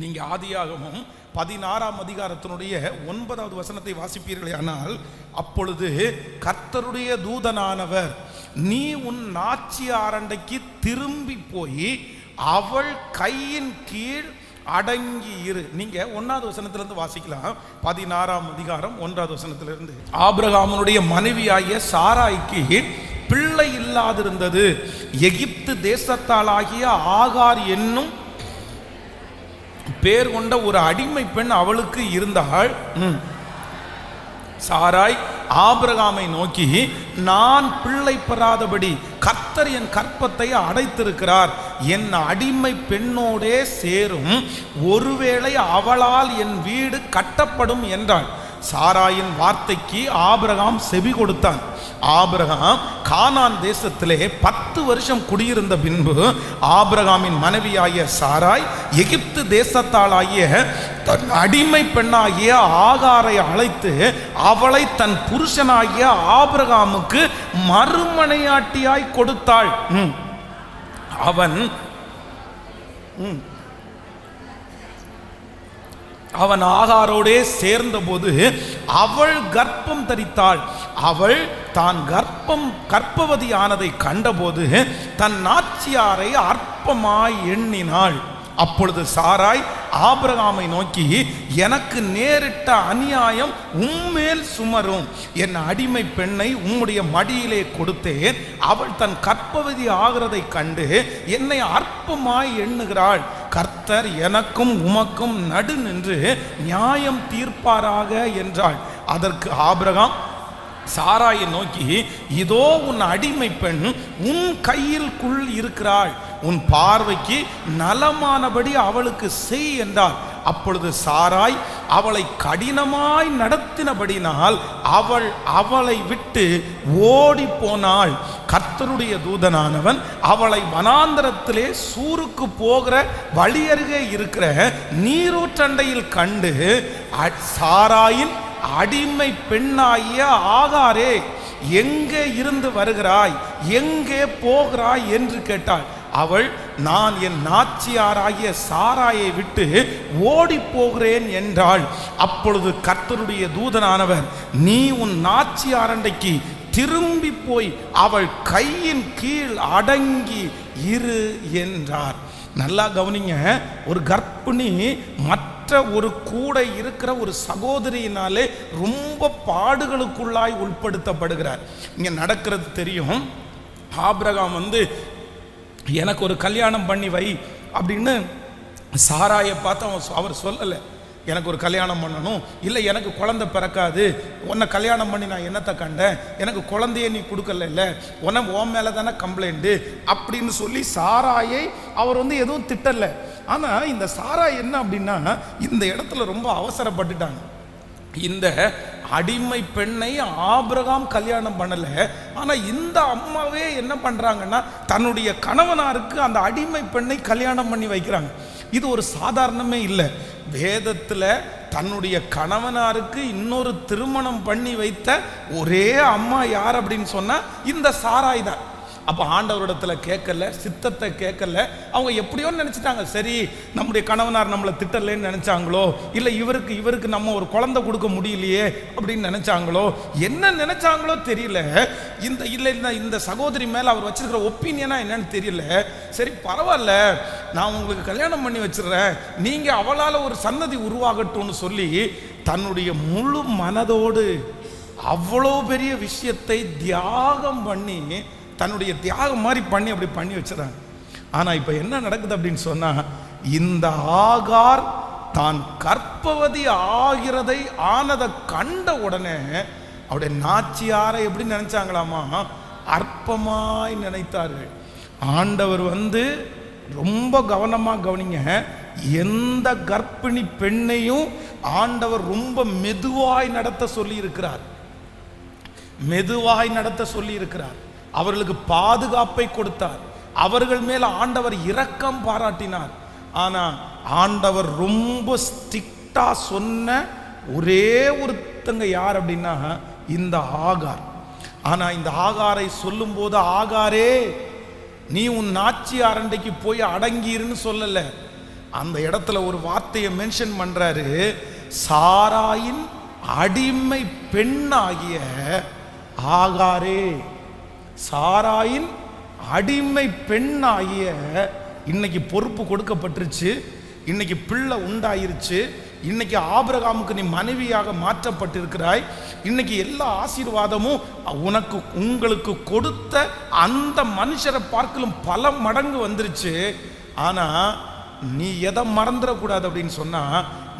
நீங்க ஆதியாகமம் 16ஆம் அதிகாரத்தினுடைய 9வது வசனத்தை வாசிப்பீர்களே ஆனால், அப்பொழுது கர்த்தருடைய தூதனானவர், நீ உன் நாச்சியாரண்டைக்கு திரும்பி போய் அவள் கையின் கீழ் அடங்கி இரு. நீங்க 1வது வசனத்திலிருந்து வாசிக்கலாம். 16ஆம் அதிகாரம் 1வது வசனத்திலிருந்து. ஆபிரகாமுடைய மனைவியாகிய சாராய்க்கு பிள்ளை இல்லாதிருந்தது. எகிப்து தேசத்தாளாகிய ஆகார் என்னும் பேர் கொண்ட ஒரு அடிமை பெண் அவளுக்கு இருந்தாள். சாராய் ஆபிரகாமை நோக்கி, நான் பிள்ளை பெறாதபடி கர்த்தர் என் கற்பத்தை அடைத்திருக்கிறார், என் அடிமை பெண்ணோடே சேரும், ஒருவேளை அவளால் என் வீடு கட்டப்படும் என்றாள். சாராயின் வார்த்தைக்கு ஆபிரகாம் செவி கொடுத்தான். ஆபிரகாம் கானான் தேசத்திலே 10 வருஷம் குடியிருந்த பின்பு ஆபிரகாமின் மனைவியாகிய சாராய் எகிப்து தேசத்தாளாகிய தன் அடிமை பெண்ணாகிய ஆகாரை அழைத்து அவளை தன் புருஷனாகிய ஆபிரகாமுக்கு மறுமனையாட்டியாய் கொடுத்தாள். அவன் ஆகாரோடே சேர்ந்தபோது அவள் கர்ப்பம் தரித்தாள். அவள் தான் கர்ப்பவதி ஆனதை கண்டபோது தன் நாச்சியாரை அற்பமாய் எண்ணினாள். அப்பொழுது சாராய் ஆபிரகாமை நோக்கி, எனக்கு நேரிட்ட அநியாயம் உம்மேல் சுமரும், என் அடிமை பெண்ணை உம்முடைய மடியிலே கொடுத்தேன், அவள் தன் கர்ப்பவதி ஆகிறதை கண்டு என்னை அற்பமாய் எண்ணுகிறாள், கர்த்தர் எனக்கும் உமக்கும் நடு நின்று நியாயம் தீர்ப்பாராக என்றாள். அதற்கு ஆபிரகாம் சாராயை நோக்கி, இதோ உன் அடிமை பெண் உன் கையில்குள் இருக்கிறாள், உன் பார்வைக்கு நலமானபடி அவளுக்கு செய் என்றார். அப்பொழுது சாராய் அவளை கடினமாய் நடத்தினபடினால் அவள் அவளை விட்டு ஓடி போனாள். கர்த்தருடைய தூதனானவன் அவளை வனாந்தரத்திலே சூருக்கு போகிற வழியருகே இருக்கிற நீரூற்றண்டையில் கண்டு, சாராயின் அடிமை பெண்ணாகிய ஆகாரே, எங்கே இருந்து வருகிறாய், எங்கே போகிறாய் என்று கேட்டாள். அவள், நான் என் நாச்சியாராகிய சாராயை விட்டு ஓடி போகிறேன் என்றாள். அப்பொழுது கர்த்தருடைய தூதனானவர், நீ உன் நாச்சியாரண்டைக்கு திரும்பி போய் அவள் கையின் கீழ் அடங்கி இரு என்றார். நல்லா கவனிங்க, ஒரு கர்ப்பிணி மற்ற ஒரு கூட இருக்கிற ஒரு சகோதரியினாலே ரொம்ப பாடுகளுக்குள்ளாய் உட்படுத்தப்படுகிறார். இங்க நடக்கிறது தெரியும். ஆபிரகாம் எனக்கு ஒரு கல்யாணம் பண்ணி வை அப்படின்னு சாராயை பார்த்து அவர் சொல்லலை, எனக்கு ஒரு கல்யாணம் பண்ணணும், இல்லை எனக்கு குழந்தை பிறக்காது, உன்னை கல்யாணம் பண்ணி நான் என்னத்தை கண்டேன், எனக்கு குழந்தைய நீ கொடுக்கல, இல்லை உன் மேலே தானே கம்ப்ளைண்ட்டு அப்படின்னு சொல்லி சாராயை அவர் எதுவும் திட்டலை. ஆனால் இந்த சாராய் என்ன அப்படின்னா, இந்த இடத்துல ரொம்ப அவசரப்பட்டுட்டாங்க. இந்த அடிமை பெண்ணை ஆபிரகாம் கல்யாணம் பண்ணல, ஆனா இந்த அம்மாவே என்ன பண்றாங்கன்னா, தன்னுடைய கணவனாருக்கு அந்த அடிமை பெண்ணை கல்யாணம் பண்ணி வைக்கிறாங்க. இது ஒரு சாதாரணமே இல்லை. வேதத்துல தன்னுடைய கணவனாருக்கு இன்னொரு திருமணம் பண்ணி வைத்த ஒரே அம்மா யார் அப்படின்னு சொன்னா இந்த சாராய் தான். அப்போ ஆண்டவரிடத்துல கேட்கல, சித்தத்தை கேட்கல, அவங்க எப்படியோ நினைச்சிட்டாங்க, சரி நம்முடைய கணவனார் நம்மளை திட்டலன்னு நினைச்சாங்களோ, இல்லை இவருக்கு நம்ம ஒரு குழந்தை கொடுக்க முடியலையே அப்படின்னு நினைச்சாங்களோ, என்ன நினைச்சாங்களோ தெரியல. இந்த சகோதரி மேல அவர் வச்சிருக்கிற ஒப்பீனியனா என்னன்னு தெரியல. சரி பரவாயில்ல, நான் உங்களுக்கு கல்யாணம் பண்ணி வச்சிடுறேன், நீங்க அவளால் ஒரு சன்னதி உருவாகட்டும்னு சொல்லி தன்னுடைய முழு மனதோடு அவ்வளோ பெரிய விஷயத்தை தியாகம் பண்ணி, தன்னுடைய தியாகம் மாதிரி பண்ணி அப்படி பண்ணி வச்சிடறாங்க. ஆனால் இப்போ என்ன நடக்குது அப்படின்னு சொன்னால், இந்த ஆகார் தான் கர்ப்பவதி ஆனதை கண்ட உடனே அவருடைய நாச்சியாரை எப்படி நினைச்சாங்களாமா, அற்பமாய் நினைத்தார்கள். ஆண்டவர் ரொம்ப கவனமாக கவனிங்க, எந்த கர்ப்பிணி பெண்ணையும் ஆண்டவர் ரொம்ப மெதுவாய் நடத்த சொல்லி இருக்கிறார், மெதுவாய் நடத்த சொல்லி இருக்கிறார். அவர்களுக்கு பாதுகாப்பை கொடுத்தார், அவர்கள் மேல ஆண்டவர் இரக்கம் பாராட்டினார். ஆனா ஆண்டவர் ரொம்ப ஸ்ட்ரிக்டா சொன்ன ஒரே ஒருத்தங்க யார் அப்படின்னா இந்த ஆகார். ஆனா இந்த ஆகாரை சொல்லும் போது, ஆகாரே நீ உன் நாச்சியாரண்டைக்கு போய் அடங்கிருன்னு சொல்லல, அந்த இடத்துல ஒரு வார்த்தையை மென்ஷன் பண்றாரு, சாராயின் அடிமை பெண்ணாகிய ஆகாரே. சாராயின் அடிமை பெண்ணாகிய, இன்னைக்கு பொறுப்பு கொடுக்கப்பட்டுருச்சு, இன்னைக்கு பிள்ளை உண்டாயிருச்சு, இன்னைக்கு ஆபிரகாமுக்கு நீ மனைவியாக மாற்றப்பட்டிருக்கிறாய், இன்னைக்கு எல்லா ஆசீர்வாதமும் உனக்கு உங்களுக்கு கொடுத்த அந்த மனுஷரை பார்க்கலும் பல மடங்கு வந்துருச்சு. ஆனா நீ எதை மறந்துடக்கூடாது அப்படின்னு சொன்னா,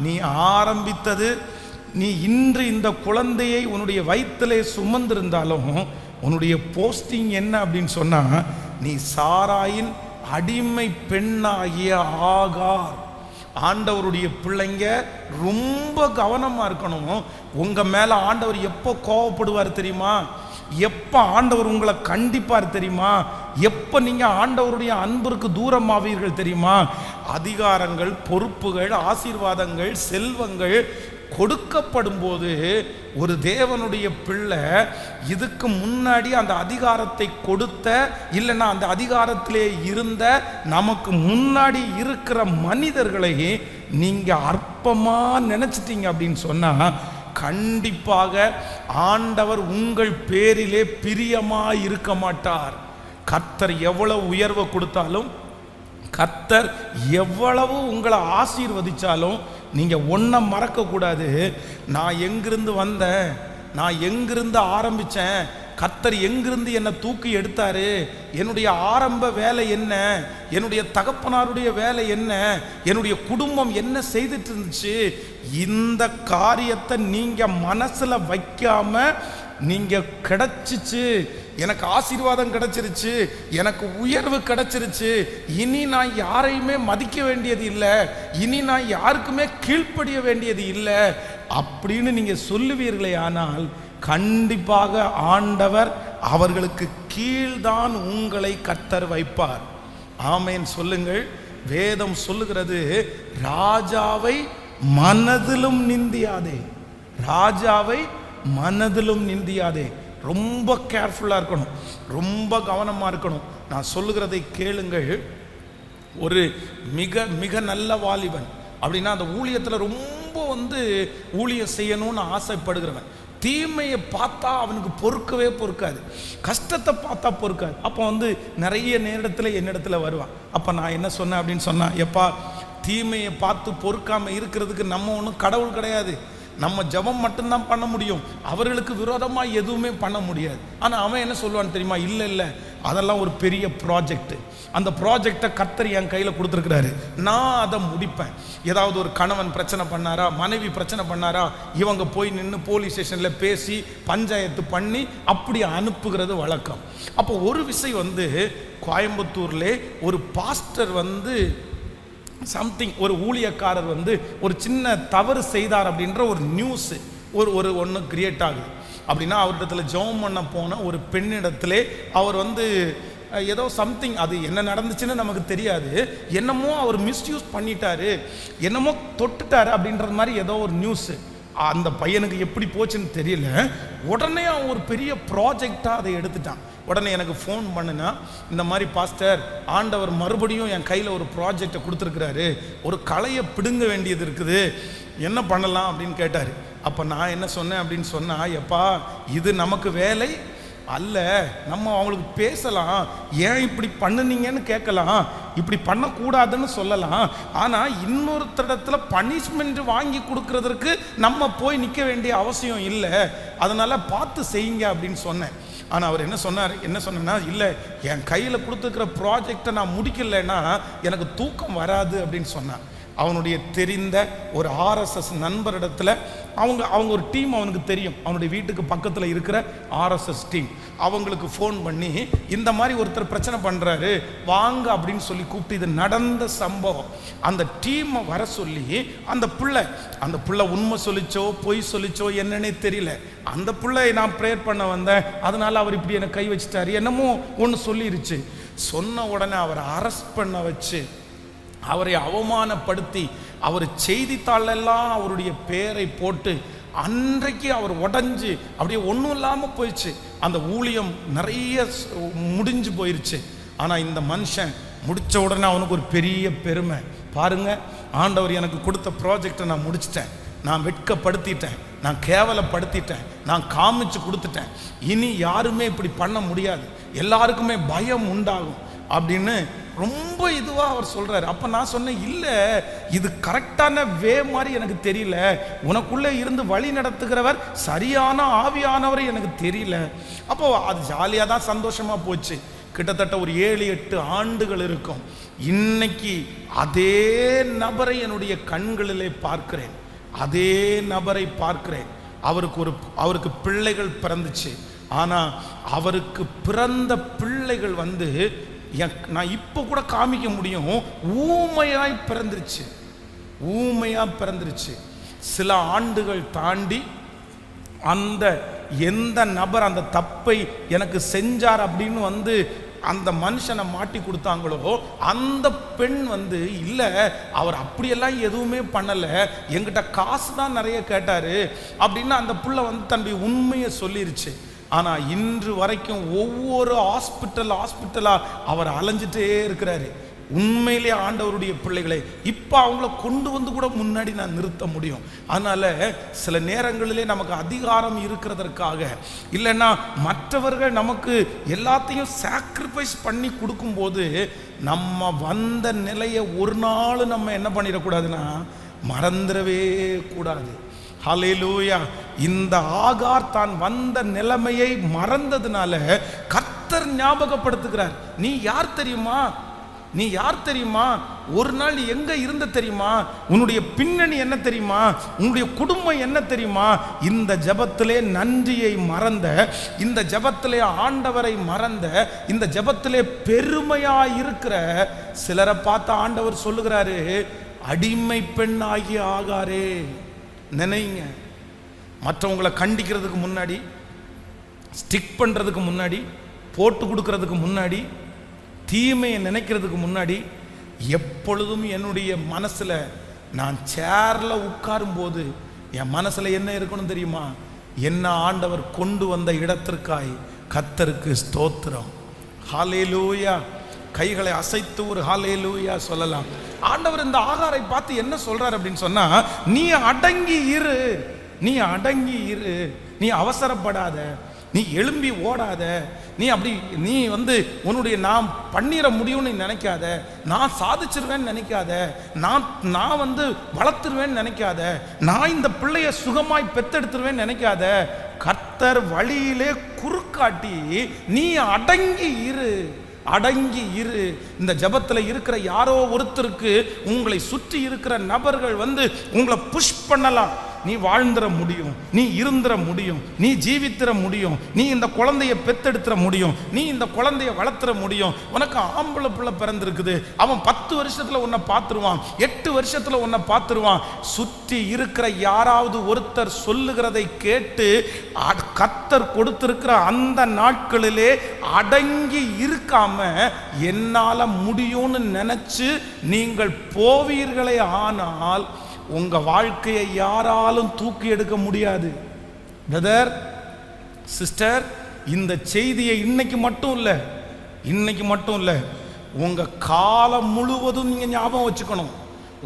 நீ ஆரம்பித்தது, நீ இன்று இந்த குழந்தையை உன்னுடைய வயிற்றிலே சுமந்திருந்தாலும் உன்னுடைய போஸ்டிங் என்ன அப்படின்னு சொன்னா, நீ சாராயின் அடிமை பெண்ணாகிய ஆகார். ஆண்டவருடைய பிள்ளைங்க ரொம்ப கவனமா இருக்கணும். உங்க மேல ஆண்டவர் எப்போ கோவப்படுவார் தெரியுமா? எப்ப ஆண்டவர் உங்களை கண்டிப்பார் தெரியுமா? எப்ப நீங்க ஆண்டவருடைய அன்பிற்கு தூரமாவீர்கள் தெரியுமா? அதிகாரங்கள், பொறுப்புகள், ஆசீர்வாதங்கள், செல்வங்கள் கொடுக்கப்படும் போது ஒரு தேவனுடைய பிள்ளை இதுக்கு முன்னாடி அந்த அதிகாரத்தை கொடுத்த, இல்லைன்னா அந்த அதிகாரத்திலே இருந்த, நமக்கு முன்னாடி இருக்கிற மனிதர்களை நீங்க அற்பமா நினைச்சிட்டீங்க அப்படின்னு சொன்னா, கண்டிப்பாக ஆண்டவர் உங்கள் பேரிலே பிரியமா இருக்க மாட்டார். கர்த்தர் எவ்வளவு உயர்வை கொடுத்தாலும், கர்த்தர் எவ்வளவு உங்களை ஆசீர்வதிச்சாலும் நீங்க ஒன்றை மறக்க கூடாது. நான் எங்கிருந்து வந்தேன், நான் எங்கிருந்து ஆரம்பிச்சேன், கர்த்தர் எங்கிருந்து என்னை தூக்கி எடுத்தாரு, என்னுடைய ஆரம்ப வேலை என்ன, என்னுடைய தகப்பனாருடைய வேலை என்ன, என்னுடைய குடும்பம் என்ன செய்துட்டு இருந்துச்சு, இந்த காரியத்தை நீங்க மனசுல வைக்காம, நீங்க கிடைச்சிச்சு, எனக்கு ஆசீர்வாதம் கிடைச்சிருச்சு, எனக்கு உயர்வு கிடைச்சிருச்சு, இனி நான் யாரையுமே மதிக்க வேண்டியது இல்லை, இனி நான் யாருக்குமே கீழ்ப்படிய வேண்டியது இல்லை அப்படின்னு நீங்க சொல்லுவீர்களே, ஆனால் கண்டிப்பாக ஆண்டவர் அவர்களுக்கு கீழ்தான் உங்களை கர்த்தர் வைப்பார். ஆமேன் சொல்லுங்கள். வேதம் சொல்லுகிறது, ராஜாவை மனதிலும் நிந்தியாதே, ராஜாவை மனதிலும் நிந்தியாதே. ரொம்ப கேர்ஃபுல்லாக இருக்கணும், ரொம்ப கவனமாக இருக்கணும். நான் சொல்லுகிறதை கேளுங்கள். ஒரு மிக மிக நல்ல வாலிபன் அப்படின்னா அந்த ஊழியத்தில் ரொம்ப ஊழியம் செய்யணும்னு ஆசைப்படுகிறவன், தீமையை பார்த்தா அவனுக்கு பொறுக்காது, கஷ்டத்தை பார்த்தா பொறுக்காது. அப்போ நிறைய நேரத்தில் என்னிடத்துல வருவான். அப்போ நான் என்ன சொன்னேன் அப்படின்னு சொன்னா, எப்பா தீமையை பார்த்து பொறுக்காம இருக்கிறதுக்கு நம்ம ஒன்றும் கடவுள் கிடையாது, நம்ம ஜெபம் மட்டும்தான் பண்ண முடியும், அவர்களுக்கு விரோதமாக எதுவுமே பண்ண முடியாது. ஆனால் அவன் என்ன சொல்லுவான்னு தெரியுமா, இல்லை அதெல்லாம் ஒரு பெரிய ப்ராஜெக்ட், அந்த ப்ராஜெக்டை கர்த்தர் என் கையில் கொடுத்துருக்கிறாரு, நான் அதை முடிப்பேன். ஏதாவது ஒரு கணவன் பிரச்சனை பண்ணாரா, மனைவி பிரச்சனை பண்ணாரா, இவங்க போய் நின்று போலீஸ் ஸ்டேஷனில் பேசி பஞ்சாயத்து பண்ணி அப்படி அனுப்புகிறது வழக்கம். அப்போ ஒரு விஷயம் கோயம்புத்தூர்லே ஒரு பாஸ்டர் சம்திங், ஒரு ஊழியக்காரர் ஒரு சின்ன தவறு செய்தார் அப்படின்ற ஒரு நியூஸ் ஒன்று கிரியேட் ஆகுது. அப்படின்னா அவரிடத்துல ஜெபம் பண்ண போன ஒரு பெண்ணிடத்திலே அவர் ஏதோ சம்திங், அது என்ன நடந்துச்சுன்னு நமக்கு தெரியாது, என்னமோ அவர் மிஸ்யூஸ் பண்ணிட்டாரு, என்னமோ தொட்டுட்டாரு அப்படின்றது மாதிரி ஏதோ ஒரு நியூஸ். அந்த பையனுக்கு எப்படி போச்சுன்னு தெரியல. உடனே அவன் ஒரு பெரிய ப்ராஜெக்டாக அதை எடுத்துட்டான். உடனே எனக்கு ஃபோன் பண்ணுனா, இந்த மாதிரி பாஸ்டர், ஆண்டவர் மறுபடியும் என் கையில் ஒரு ப்ராஜெக்டை கொடுத்துருக்குறாரு, ஒரு கலையை பிடுங்க வேண்டியது இருக்குது, என்ன பண்ணலாம் அப்படின்னு கேட்டார். அப்போ நான் என்ன சொன்னேன் அப்படின்னு சொன்னால், எப்பா இது நமக்கு வேலை அல்ல, நம்ம அவங்களுக்கு பேசலாம், ஏன் இப்படி பண்ணுனீங்கன்னு கேட்கலாம், இப்படி பண்ணக்கூடாதுன்னு சொல்லலாம், ஆனால் இன்னொருத்தரிடத்துல பனிஷ்மெண்ட் வாங்கி கொடுக்கறதுக்கு நம்ம போய் நிற்க வேண்டிய அவசியம் இல்லை, அதனால பார்த்து செய்யுங்க அப்படின்னு சொன்னேன். ஆனால் அவர் என்ன சொன்னார்னா, இல்லை என் கையில் கொடுத்துருக்கிற ப்ராஜெக்டை நான் முடிக்கலைன்னா எனக்கு தூக்கம் வராது அப்படின்னு சொன்னான். அவனுடைய தெரிந்த ஒரு RSS நண்பரிடத்துல அவங்க ஒரு டீம் அவனுக்கு தெரியும், அவனுடைய வீட்டுக்கு பக்கத்தில் இருக்கிற RSS டீம், அவங்களுக்கு ஃபோன் பண்ணி இந்த மாதிரி ஒருத்தர் பிரச்சனை பண்ணுறாரு வாங்க அப்படின்னு சொல்லி கூப்பிட்டு, இது நடந்த சம்பவம். அந்த டீமை வர சொல்லி அந்த பிள்ளை உண்மை சொல்லிச்சோ பொய் சொல்லிச்சோ என்னன்னே தெரியல, அந்த பிள்ளை நான் ப்ரேயர் பண்ண வந்தேன், அதனால அவர் இப்படி என்னை கை வச்சுட்டாரு, என்னமோ ஒன்று சொல்லிருச்சு. சொன்ன உடனே அவரை அரெஸ்ட் பண்ண வச்சு அவரை அவமானப்படுத்தி அவர் செய்தித்தாளெல்லாம் அவருடைய பேரை போட்டு அன்றைக்கு அவர் உடஞ்சி அப்படியே ஒன்றும் இல்லாமல் போயிடுச்சு. அந்த ஊழியம் நிறைய முடிஞ்சு போயிடுச்சு. ஆனால் இந்த மனுஷன் முடித்த உடனே அவனுக்கு ஒரு பெரிய பெருமை. பாருங்க, ஆண்டவர் எனக்கு கொடுத்த ப்ராஜெக்டை நான் முடிச்சிட்டேன், நான் வெட்கப்படுத்திட்டேன், நான் கேவலப்படுத்திட்டேன், நான் காமிச்சு கொடுத்துட்டேன், இனி யாருமே இப்படி பண்ண முடியாது, எல்லாருக்குமே பயம் உண்டாகும் அப்படின்னு ரொம்ப இதுவாக அவர் சொல்கிறார். அப்போ நான் சொன்னேன், இல்லை இது கரெக்டான வே மாதிரி எனக்கு தெரியல, உனக்குள்ளே இருந்து வழி நடத்துகிறவர் சரியான ஆவியானவரை எனக்கு தெரியல. அப்போ அது ஜாலியாக தான் சந்தோஷமாக போச்சு. கிட்டத்தட்ட ஒரு 7-8 ஆண்டுகள் இருக்கும். இன்னைக்கு அதே நபரை என்னுடைய கண்களிலே பார்க்கிறேன், அதே நபரை பார்க்கிறேன். அவருக்கு பிள்ளைகள் பிறந்துச்சு. ஆனால் அவருக்கு பிறந்த பிள்ளைகள் நான் இப்போ கூட காமிக்க முடியும், ஊமையாய் பிறந்துருச்சு, ஊமையாக பிறந்துருச்சு. சில ஆண்டுகள் தாண்டி அந்த எந்த நபர் அந்த தப்பை எனக்கு செஞ்சார் அப்படின்னு அந்த மனுஷனை மாட்டி கொடுத்தாங்களோ, அந்த பெண் இல்லை அவர் அப்படியெல்லாம் எதுவுமே பண்ணலை, என்கிட்ட காசு தான் நிறைய கேட்டார் அப்படின்னு அந்த புள்ள தன்னுடைய உண்மையை சொல்லிருச்சு. ஆனால் இன்று வரைக்கும் ஒவ்வொரு ஹாஸ்பிட்டலாக அவர் அலைஞ்சிட்டே இருக்கிறாரு. உண்மையிலே ஆண்டவருடைய பிள்ளைகளை இப்போ அவங்கள கொண்டு கூட முன்னாடி நான் நிறுத்த முடியும். அதனால் சில நேரங்களிலே நமக்கு அதிகாரம் இருக்கிறதற்காக, இல்லைன்னா மற்றவர்கள் நமக்கு எல்லாத்தையும் சாக்ரிஃபைஸ் பண்ணி கொடுக்கும்போது நம்ம வந்த நிலையை ஒரு நாள் நம்ம என்ன பண்ணிடக்கூடாதுன்னா மறந்துடவே கூடாது. ஹல்லேலூயா. இந்த ஆகார் தான் வந்த நிலைமையை மறந்ததுனால கர்த்தர் ஞாபகப்படுத்துகிறார். நீ யார் தெரியுமா, நீ யார் தெரியுமா, ஒரு நாள் நீ எங்க இருந்த தெரியுமா, உன்னுடைய பின்னணி என்ன தெரியுமா, உன்னுடைய குடும்பம் என்ன தெரியுமா. இந்த ஜெபத்திலே நன்றியை மறந்த, இந்த ஜெபத்திலே ஆண்டவரை மறந்த, இந்த ஜெபத்திலே பெருமையா இருக்கிற சிலரை பார்த்து ஆண்டவர் சொல்லுகிறாரு, அடிமை பெண் ஆகிய ஆகாரே நினைங்க. மற்றவங்களை கண்டிக்கிறதுக்கு முன்னாடி, ஸ்டிக் பண்ணுறதுக்கு முன்னாடி, போட்டு கொடுக்கறதுக்கு முன்னாடி, தீமையை நினைக்கிறதுக்கு முன்னாடி, எப்பொழுதும் என்னுடைய மனசில் நான் சேரில் உட்காரும்போது என் மனசில் என்ன இருக்கணும் தெரியுமா, என்ன ஆண்டவர் கொண்டு வந்த இடத்திற்காய் கர்த்தருக்கு ஸ்தோத்திரம். ஹல்லேலூயா. கைகளை அசைத்து ஒரு ஹல்லேலூயா சொல்லலாம். ஆண்டவர் இந்த ஆகாரை பார்த்து என்ன சொல்றார் அப்படின்னு சொன்னா, நீ அடங்கி இரு, நீ அடங்கி இரு, நீ அவசரப்படாத, நீ எழும்பி ஓடாத, நீ உன்னுடைய நான் பண்ணிட முடியும்னு நினைக்காத, நான் சாதிச்சிருவேன்னு நினைக்காத, நான் வளர்த்துருவேன்னு நினைக்காத, நான் இந்த பிள்ளைய சுகமாய் பெத்தெடுத்துருவேன்னு நினைக்காத. கர்த்தர் வழியிலே குறுக்காட்டி நீ அடங்கி இரு, அடங்கி இரு. இந்த ஜபத்தில் இருக்கிற யாரோ ஒருத்தருக்கு உங்களை சுற்றி இருக்கிற நபர்கள் உங்களை புஷ் பண்ணலாம். நீ வாழ்ந்துட முடியும், நீ இருந்துட முடியும், நீ ஜீவித்திர முடியும், நீ இந்த குழந்தைய பெத்தெடுத்துட முடியும், நீ இந்த குழந்தைய வளர்த்துற முடியும். உனக்கு ஆம்பளை பிள்ளை பிறந்திருக்குது, அவன் 10 வருஷத்துல உன்னை பார்த்துருவான், 8 வருஷத்துல உன்னை பார்த்துருவான். சுற்றி இருக்கிற யாராவது ஒருத்தர் சொல்லுகிறதை கேட்டு கர்த்தர் கொடுத்திருக்கிற அந்த நாட்களிலே அடங்கி இருக்காம என்னால முடியும்னு நினைச்சு நீங்கள் போவீர்களே ஆனால் உங்க வாழ்க்கையை யாராலும் தூக்கி எடுக்க முடியாது. பிரதர், சிஸ்டர், இந்த செய்தியை இன்னைக்கு மட்டும் இல்லை, உங்க காலம் முழுவதும் நீங்க ஞாபகம் வச்சுக்கணும்.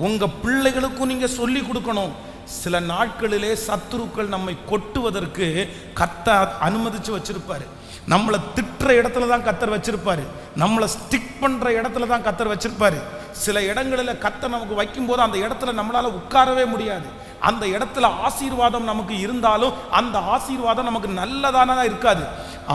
உங்க பிள்ளைகளுக்கும் நீங்க சொல்லி கொடுக்கணும். சில நாட்களிலே சத்துருக்கள் நம்மை கொட்டுவதற்கு கர்த்தர் அனுமதிச்சு வச்சிருப்பாரு. நம்மளை திட்டுற இடத்துல தான் கர்த்தர் வச்சிருப்பாரு, நம்மளை ஸ்டிக் பண்ற இடத்துல தான் கர்த்தர் வச்சிருப்பாரு. சில இடங்களில் கர்த்தர் நமக்கு வைக்கும்போது அந்த இடத்துல நம்மளால உட்காரவே முடியாது. அந்த இடத்துல ஆசீர்வாதம் நமக்கு இருந்தாலும் அந்த ஆசீர்வாதம் நமக்கு நல்லதானதா இருக்காது.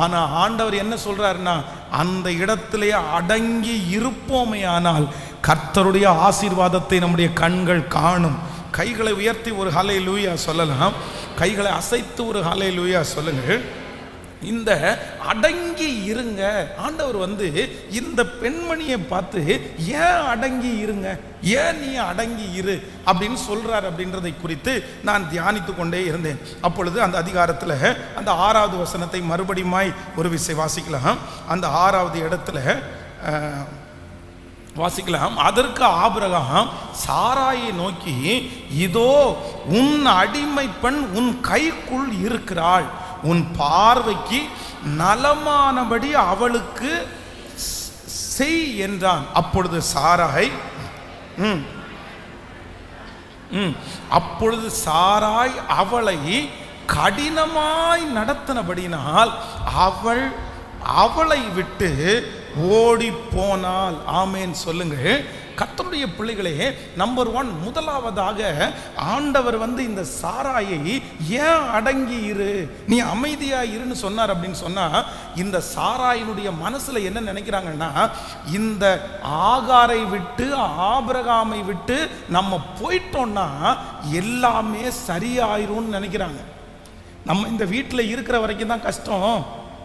ஆனா ஆண்டவர் என்ன சொல்றாருன்னா, அந்த இடத்திலே அடங்கி இருப்போமே ஆனால் கர்த்தருடைய ஆசீர்வாதத்தை நம்முடைய கண்கள் காணும். கைகளை உயர்த்தி ஒரு ஹல்லேலூயா சொல்லலாம். கைகளை அசைத்து ஒரு ஹல்லேலூயா சொல்லுங்கள். இந்த அடங்கி இருங்க. ஆண்டவர் இந்த பெண்மணியை பார்த்து ஏன் அடங்கி இருங்க, ஏன் நீ அடங்கி இரு அப்படின்னு சொல்றார் அப்படின்றதை குறித்து நான் தியானித்து கொண்டே இருந்தேன். அப்பொழுது அந்த அதிகாரத்தில் அந்த 6வது வசனத்தை மறுபடியுமாய் ஒரு விசை வாசிக்கலாம். அந்த 6வது இடத்துல வாசிக்கலாம். அதற்கு ஆபிரகாம் சாராயை நோக்கி, இதோ உன் அடிமை பெண் உன் கைக்குள் இருக்கிறாள், உன் பார்வைக்கு நலமானபடி அவளுக்கு செய் என்றான். அப்பொழுது சாராய் அப்பொழுது சாராய் அவளை கடினமாய் நடத்தினபடினால் அவள் அவளை விட்டு ஓடி போனாள். ஆமேன் சொல்லுங்க. கர்த்தருடைய பிள்ளைகளே, நம்பர் 1, முதலாவதாக ஆண்டவர் இந்த சாராயை ஏன் அடங்கி இரு, நீ அமைதியா இருன்னு சொன்னார் அப்படின்னு சொன்னா, இந்த சாராயினுடைய மனசுல என்ன நினைக்கிறாங்கன்னா, இந்த ஆகாரை விட்டு ஆபிரகாமை விட்டு நம்ம போயிட்டோம்னா எல்லாமே சரியாயிரும்னு நினைக்கிறாங்க. நம்ம இந்த வீட்டில் இருக்கிற வரைக்கும் தான் கஷ்டம்,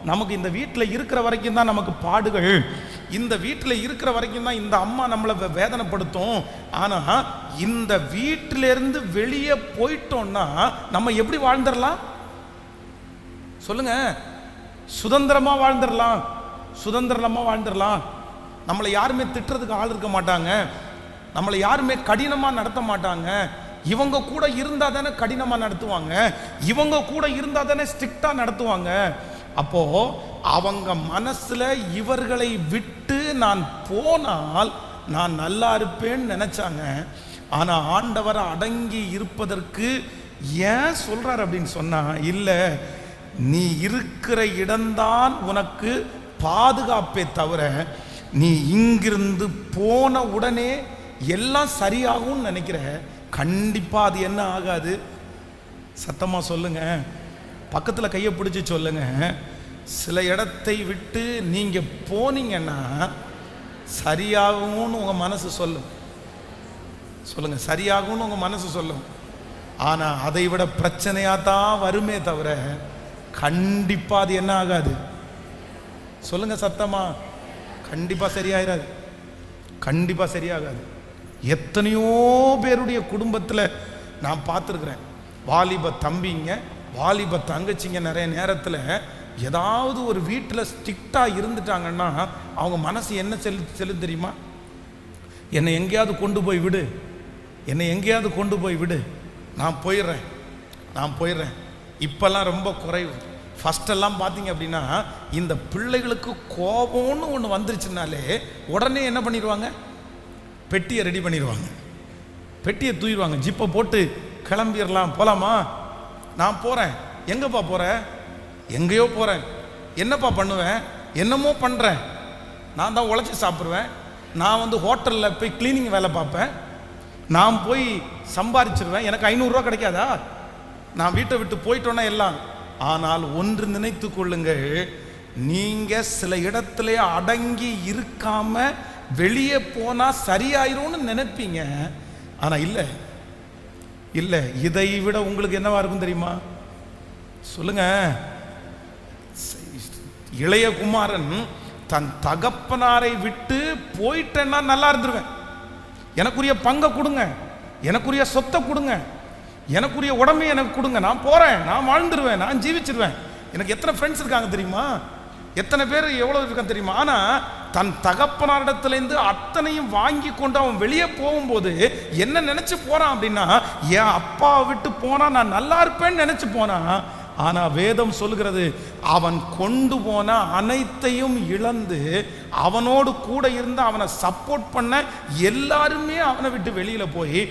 நமக்கு இந்த வீட்டில் இருக்கிற வரைக்கும் தான் நமக்கு பாடுகள், இந்த வீட்டில் இருக்கிற வரைக்கும் தான் இந்த அம்மா நம்மளை வேதனைப்படுத்தும். ஆனால் இந்த வீட்டிலேருந்து வெளியே போயிட்டோம்னா நம்ம எப்படி வாழ்ந்துடலாம் சொல்லுங்க? சுதந்திரமாக வாழ்ந்துடலாம், சுதந்திரமாக வாழ்ந்துடலாம். நம்மளை யாருமே திட்டுறதுக்கு ஆள் இருக்க மாட்டாங்க, நம்மளை யாருமே கடினமாக நடத்த மாட்டாங்க. இவங்க கூட இருந்தால் தானே கடினமாக நடத்துவாங்க, இவங்க கூட இருந்தால் தானே ஸ்ட்ரிக்டாக நடத்துவாங்க. அப்போ அவங்க மனசுல இவர்களை விட்டு நான் போனால் நான் நல்லா இருப்பேன்னு நினைச்சாங்க. ஆனா ஆண்டவரை அடங்கி இருப்பதற்கு ஏன் சொல்றார் அப்படின்னு சொன்னா, இல்ல, நீ இருக்கிற இடம்தான் உனக்கு பாதுகாப்பே தவிர நீ இங்கிருந்து போன உடனே எல்லாம் சரியாகும்னு நினைக்கிற, கண்டிப்பா அது என்ன ஆகாது. சத்தமா சொல்லுங்க, பக்கத்தில் கையை பிடிச்சி சொல்லுங்க. சில இடத்தை விட்டு நீங்க போனீங்கன்னா சரியாகும்னு உங்க மனசு சொல்லும். சொல்லுங்க, சரியாகும்னு உங்க மனசு சொல்லும். ஆனா அதை விட பிரச்சனையா தான் வருமே தவிர கண்டிப்பா அது என்ன ஆகாது. சொல்லுங்க சத்தமா, கண்டிப்பா சரியாயிராது, கண்டிப்பா சரியாகாது. எத்தனையோ பேருடைய குடும்பத்தில் நான் பார்த்துருக்குறேன், வாலிப தம்பிங்க வாலிப தங்கச்சிங்க நிறைய நேரத்தில் ஏதாவது ஒரு வீட்டில் ஸ்ட்ரிக்டாக இருந்துட்டாங்கன்னா அவங்க மனசு என்ன செல்லு தெரியுமா? என்னை எங்கேயாவது கொண்டு போய் விடு, என்னை எங்கேயாவது கொண்டு போய் விடு, நான் போயிடுறேன், நான் போயிடுறேன். இப்போல்லாம் ரொம்ப குறைவு. ஃபஸ்ட்டெல்லாம் பார்த்தீங்க அப்படின்னா இந்த பிள்ளைகளுக்கு கோபம்னு ஒன்று வந்துருச்சுனாலே உடனே என்ன பண்ணிடுவாங்க, பெட்டியை ரெடி பண்ணிடுவாங்க, பெட்டியை தூக்கிடுவாங்க, ஜிப்பை போட்டு கிளம்பிடலாம், போகலாமா, நான் போகிறேன். எங்கப்பா போகிறேன்? எங்கேயோ போகிறேன். என்னப்பா பண்ணுவேன்? என்னமோ பண்ணுறேன். நான் தான் உழைச்சி சாப்பிடுவேன், நான் ஹோட்டலில் போய் கிளீனிங் வேலை பார்ப்பேன், நான் போய் சம்பாதிச்சிருவேன், எனக்கு 500 ரூபா கிடைக்காதா? நான் வீட்டை விட்டு போயிட்டோன்னா எல்லாம். ஆனால் ஒன்று நினைத்து கொள்ளுங்கள், நீங்கள் சில இடத்துல அடங்கி இருக்காம வெளியே போனால் சரியாயிரும்னு நினைப்பீங்க. ஆனால் இல்லை இல்லை, இதை விட உங்களுக்கு என்னவா இருக்கும் தெரியுமா? சொல்லுங்க. இளைய குமாரன் தன் தகப்பனாரை விட்டு போயிட்டேன்னா நல்லா இருந்துருவேன், எனக்குரிய பங்கை கொடுங்க, எனக்குரிய சொத்தை கொடுங்க, எனக்குரிய உடம்பை எனக்கு கொடுங்க, நான் போறேன், நான் வாழ்ந்துருவேன், நான் ஜீவிச்சிருவேன். எனக்கு எத்தனை ஃப்ரெண்ட்ஸ் இருக்காங்க தெரியுமா? எத்தனை பேர் எவ்வளவு இருக்காங்க தெரியுமா? ஆனா தன் தகப்பனாரிடத்திலேருந்து அத்தனையும் வாங்கி கொண்டு அவன் வெளியே போகும்போது என்ன நினைச்சு போறான் அப்படின்னா, என் அப்பாவை விட்டு போனா நான் நல்லா இருப்பேன்னு நினைச்சு போனான். ஆனா வேதம் சொல்லுகிறது, அவன் கொண்டு போன அனைத்தையும் இழந்து அவனோடு கூட இருந்து அவனை சப்போர்ட் பண்ண எல்லாருமே அவனை விட்டு வெளியில போய்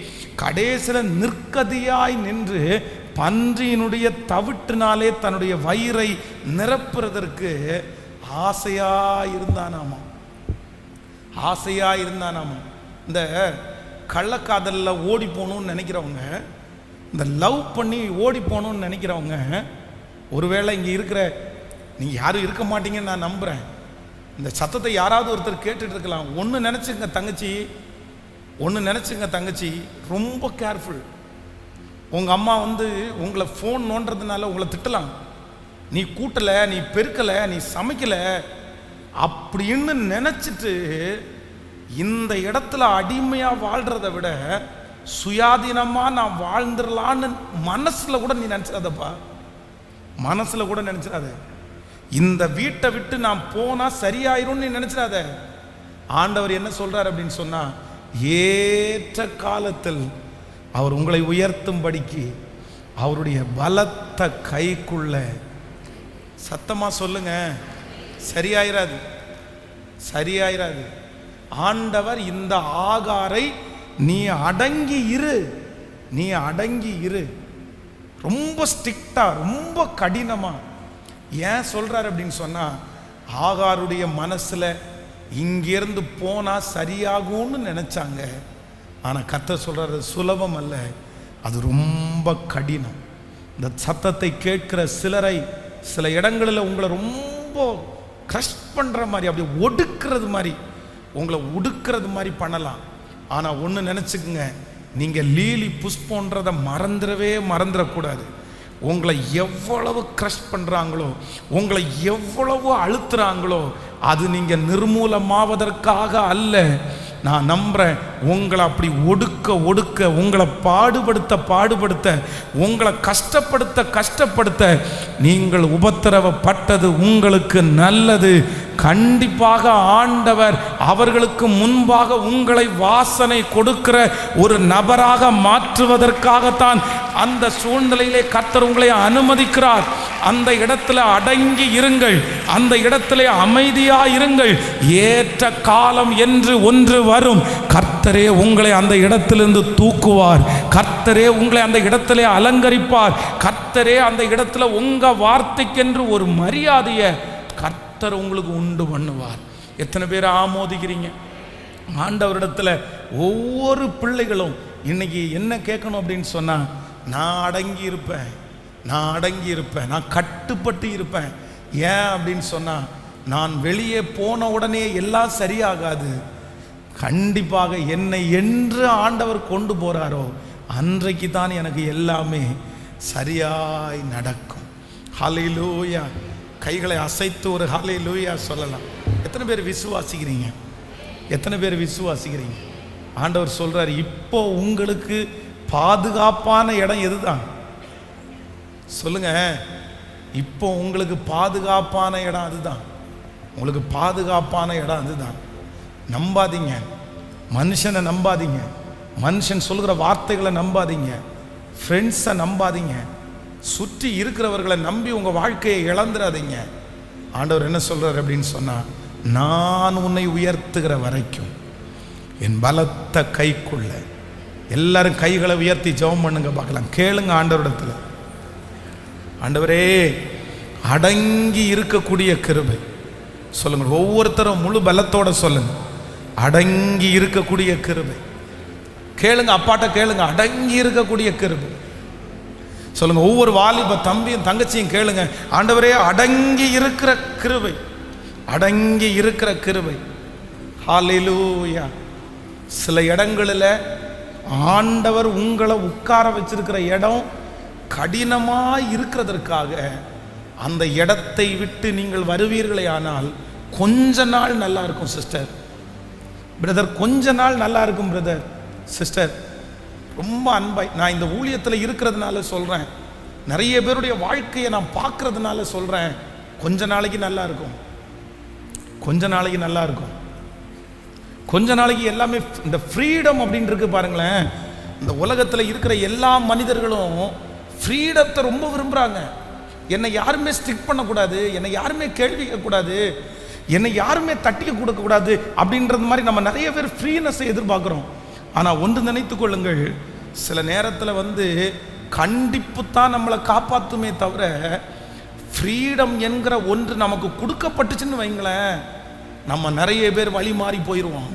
கடைசியில் நிற்கதியாய் நின்று பன்றியினுடைய தவிட்டினாலே தன்னுடைய வயிறை நிரப்புறதற்கு ஆசையா இருந்தானாமா, ஆசையா இருந்தானாமா. இந்த கள்ளக்காதல்ல ஓடி போகணும்னு நினைக்கிறவங்க, இந்த லவ் பண்ணி ஓடி போகணும்னு நினைக்கிறவங்க, ஒருவேளை இங்கே இருக்கிற நீங்கள் யாரும் இருக்க மாட்டீங்கன்னு நான் நம்புகிறேன். இந்த சத்தத்தை யாராவது ஒருத்தர் கேட்டுட்டு இருக்கலாம். ஒன்று நினச்சிங்க தங்கச்சி, ஒன்று நினச்சிங்க தங்கச்சி, ரொம்ப கேர்ஃபுல். உங்கள் அம்மா உங்களை ஃபோன் நோண்டுறதுனால உங்களை திட்டலாம், நீ கூட்டலை, நீ பெருக்கலை, நீ சமைக்கலை அப்படின்னு நினச்சிட்டு இந்த இடத்துல அடிமையாக வாழ்கிறத விட சுயாதீனமாக நான் வாழ்ந்துடலான்னு மனசில் கூட நீ நினச்சிடாதப்பா, மனசில் கூட நினச்சிடாத. இந்த வீட்டை விட்டு நான் போனால் சரியாயிரும் நீ நினச்சிடாத. ஆண்டவர் என்ன சொல்கிறார் அப்படின்னு சொன்னால், ஏற்ற காலத்தில் அவர் உங்களை உயர்த்தும்படிக்கு அவருடைய பலத்த கைக்குள்ள, சத்தமாக சொல்லுங்க, சரியாயிராது. சரியாயிராது. ஆண்டவர் இந்த ஆகாரை நீ அடங்கி இரு, நீ அடங்கி இரு, ரொம்ப ஸ்ட்ரிக்டா ரொம்ப கடினமா. ஏன் சொல்றாரு அப்படின்னு சொன்னா, ஆகாருடைய மனசுல இங்கிருந்து போனா சரியாகும்னு நினைச்சாங்க. ஆனா கர்த்தர் சொல்றாரு சுலபம் அல்ல, அது ரொம்ப கடினம். இந்த சத்தத்தை கேட்கிற சிலரை சில இடங்களில் உங்களை ரொம்ப கிரஷ் பண்ற மாதிரி, அப்படியே ஒடுக்கிறது மாதிரி, உங்களை ஒடுக்கிறது மாதிரி பண்ணலாம். ஆனா ஒன்று நினைச்சுக்குங்க, நீங்க லீலி புஷ்பன்றதை மறந்துடக்கூடாது. உங்களை எவ்வளவு கிரஷ் பண்றாங்களோ, உங்களை எவ்வளவு அழுத்துறாங்களோ, அது நீங்க நிர்மூலமாவதற்காக அல்ல. நான் நம்புறேன், உங்களை அப்படி ஒடுக்க உங்களை பாடுபடுத்த உங்களை கஷ்டப்படுத்த நீங்கள் உபத்திரவப்பட்டது உங்களுக்கு நல்லது. கண்டிப்பாக ஆண்டவர் அவர்களுக்கு முன்பாக உங்களை வாசனை கொடுக்கிற ஒரு நபராக மாற்றுவதற்காகத்தான் அந்த சூழ்நிலையிலே கர்த்தர் உங்களை அனுமதிக்கிறார். அந்த இடத்துல அடங்கி இருங்கள், அந்த இடத்துல அமைதியா இருங்கள். ஏற்ற காலம் என்று ஒன்று வரும். கர்த்தரே உங்களை அந்த இடத்திலிருந்து தூக்குவார், கர்த்தரே உங்களை அந்த இடத்திலே அலங்கரிப்பார், கர்த்தரே அந்த இடத்துல உங்க வார்த்தைக்கென்று ஒரு மரியாதையை கர்த்தர் உங்களுக்கு உண்டு பண்ணுவார். எத்தனை பேர் ஆமோதிக்கிறீங்க? ஆண்டவரிடத்துல ஒவ்வொரு பிள்ளைகளும் இன்னைக்கு என்ன கேட்கணும் அப்படின்னு சொன்னா, நான் அடங்கி இருப்பேன், நான் கட்டுப்பட்டு இருப்பேன். ஏன் அப்படின்னு சொன்னா, நான் வெளியே போன உடனே எல்லாம் சரியாகாது. கண்டிப்பாக என்னை என்று ஆண்டவர் கொண்டு போறாரோ அன்றைக்கு தான் எனக்கு எல்லாமே சரியாய் நடக்கும். ஹல்லேலூயா. கைகளை அசைத்து ஒரு ஹல்லேலூயா சொல்லலாம். எத்தனை பேர் விசுவாசிக்கிறீங்க? எத்தனை பேர் விசுவாசிக்கிறீங்க? ஆண்டவர் சொல்றாரு, இப்போ உங்களுக்கு பாதுகாப்பான இடம் எதுதான் சொல்லுங்க? இப்போ உங்களுக்கு பாதுகாப்பான இடம் அதுதான். உங்களுக்கு பாதுகாப்பான இடம் அதுதான். நம்பாதீங்க, மனுஷனை நம்பாதீங்க, மனுஷன் சொல்கிற வார்த்தைகளை நம்பாதீங்க, ஃப்ரெண்ட்ஸை நம்பாதீங்க, சுற்றி இருக்கிறவர்களை நம்பி உங்க வாழ்க்கையை இழந்துடாதீங்க. ஆண்டவர் என்ன சொல்றாரு அப்படின்னு சொன்னா, நான் உன்னை உயர்த்துகிற வரைக்கும் என் பலத்த கைக்குள்ள. எல்லாரும் கைகளை உயர்த்தி ஜெபம் பண்ணுங்க பார்க்கலாம். கேளுங்க ஆண்டவரிடத்துல, ஆண்டவரே அடங்கி இருக்கக்கூடிய கிருபை சொல்லுங்க. ஒவ்வொருத்தரும் முழு பலத்தோட சொல்லுங்க, அடங்கி இருக்கக்கூடிய கிருபை. கேளுங்க, அப்பாட்ட கேளுங்க, அடங்கி இருக்கக்கூடிய கிருபை சொல்லுங்க. ஒவ்வொரு வாலிப தம்பியும் தங்கச்சியும் கேளுங்க, ஆண்டவரே அடங்கி இருக்கிற கிருபை, அடங்கி இருக்கிற கிருபை. ஹல்லேலூயா. சில இடங்களில் ஆண்டவர் உங்களை உட்கார வச்சிருக்கிற இடம் கடினமாக இருக்கிறதற்காக அந்த இடத்தை விட்டு நீங்கள் வருவீர்களே ஆனால் கொஞ்ச நாள் நல்லா இருக்கும் சிஸ்டர், பிரதர், கொஞ்ச நாள் நல்லா இருக்கும் பிரதர், சிஸ்டர். ரொம்ப அன்பாய் நான் இந்த ஊழியத்தில் இருக்கிறதுனால சொல்கிறேன், நிறைய பேருடைய வாழ்க்கையை நான் பார்க்கறதுனால சொல்கிறேன், கொஞ்ச நாளைக்கு நல்லா இருக்கும், கொஞ்ச நாளைக்கு நல்லா இருக்கும், கொஞ்ச நாளைக்கு எல்லாமே இந்த ஃப்ரீடம் அப்படின்னு இருக்கு பாருங்களேன். இந்த உலகத்தில் இருக்கிற எல்லா மனிதர்களும் ஃப்ரீடத்தை ரொம்ப விரும்புகிறாங்க. என்னை யாருமே ஸ்டிக் பண்ணக்கூடாது, என்னை யாருமே கேள்வி கேட்கக்கூடாது, என்னை யாருமே தட்டிக்க கொடுக்கக்கூடாது அப்படின்றது மாதிரி நம்ம நிறைய பேர் ஃப்ரீனஸை எதிர்பார்க்குறோம். ஆனால் ஒன்று நினைத்து கொள்ளுங்கள், சில நேரத்தில் கண்டிப்பு தான் நம்மளை காப்பாற்றுமே தவிர ஃப்ரீடம் என்கிற ஒன்று நமக்கு கொடுக்கப்பட்டுச்சுன்னு வைங்களேன், நம்ம நிறைய பேர் வழி மாறி போயிடுவோம்.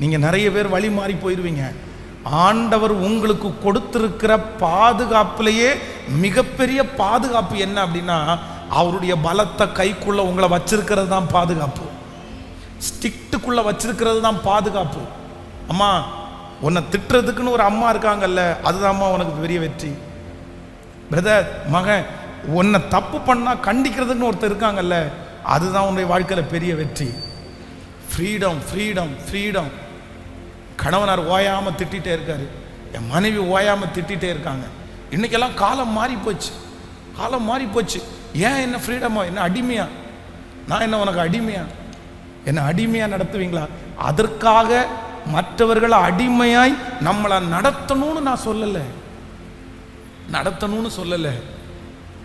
நீங்கள் நிறைய பேர் வழி மாறி போயிடுவீங்க. ஆண்டவர் உங்களுக்கு கொடுத்திருக்கிற பாதுகாப்புலேயே மிகப்பெரிய பாதுகாப்பு என்ன அப்படின்னா, அவருடைய பலத்த கைக்குள்ள உங்களை வச்சிருக்கிறது தான் பாதுகாப்பு, ஸ்டிக்டுக்குள்ள வச்சிருக்கிறது தான் பாதுகாப்பு. அம்மா உன்னை திட்டுறதுக்குன்னு ஒரு அம்மா இருக்காங்கல்ல, அதுதான் அம்மா உனக்கு பெரிய வெற்றி. பிரதர், மகன் உன்னை தப்பு பண்ணா கண்டிக்கிறதுக்குன்னு ஒருத்தர் இருக்காங்கல்ல, அதுதான் உன்னுடைய வாழ்க்கையில் பெரிய வெற்றி. Freedom, freedom, freedom. கணவனார் ஓயாமல் திட்டிகிட்டே இருக்காரு, என் மனைவி ஓயாமல் திட்டிகிட்டே இருக்காங்க. இன்றைக்கெல்லாம் காலம் மாறி போச்சு, காலம் மாறி போச்சு. ஏன் என்ன ஃப்ரீடமா, என்ன அடிமையா? நான் என்ன உனக்கு அடிமையா? என்ன அடிமையாக நடத்துவீங்களா? அதற்காக மற்றவர்களை அடிமையாய் நம்மளை நடத்தணும்னு நான் சொல்லலை, நடத்தணும்னு சொல்லலை.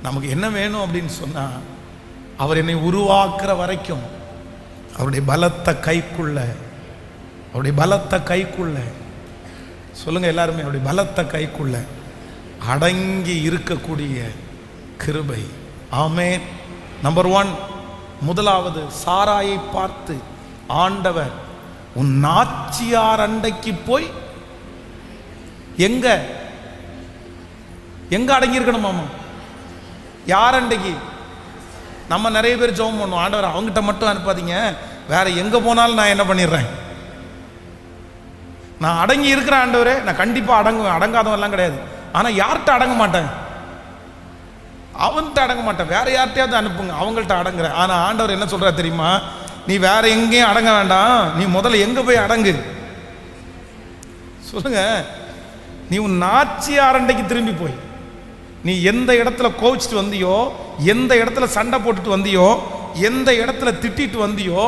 நமக்கு என்ன வேணும் அப்படின்னு சொன்னால், அவர் என்னை உருவாக்குற வரைக்கும் அவருடைய பலத்த கைக்குள்ள, அவருடைய பலத்த கைக்குள்ள, சொல்லுங்க எல்லாருமே, அவருடைய பலத்த கைக்குள்ள அடங்கி இருக்கக்கூடிய கிருபை. ஆமென். நம்பர் 1, முதலாவது சாராயை பார்த்து ஆண்டவர் உன் நாச்சியார் அண்டைக்கு போய் எங்க எங்க அடங்கி இருக்கணுமாமா? யார் அண்டைக்கு? நம்ம நிறைய பேர் ஜெபம் பண்ணுவோம், ஆண்டவர் அவங்ககிட்ட மட்டும் அனுப்பாதீங்க, வேற எங்க போனாலும் நான் என்ன பண்ணிடுறேன், நான் அடங்கி இருக்கிற ஆண்டவரே, நான் கண்டிப்பா அடங்குவேன், அடங்காதவெல்லாம் கிடையாது. ஆனா யார்கிட்ட அடங்க மாட்டேன், அவன்கிட்ட அடங்க மாட்டேன், வேற யார்கிட்டயாவது அனுப்புங்க, அவங்கள்ட்ட அடங்குறேன். ஆனா ஆண்டவர் என்ன சொல்றாரு தெரியுமா? நீ வேற எங்கேயும் அடங்க வேண்டாம், நீ முதல்ல எங்க போய் அடங்கு. சொல்லுங்க, நீ உன் நாச்சியார் அண்டைக்கு திரும்பி போய், நீ எந்த இடத்துல கோவிச்சுட்டு வந்தியோ, எந்த இடத்துல சண்டை போட்டுட்டு வந்தியோ, எந்த இடத்துல திட்டிட்டு வந்தியோ,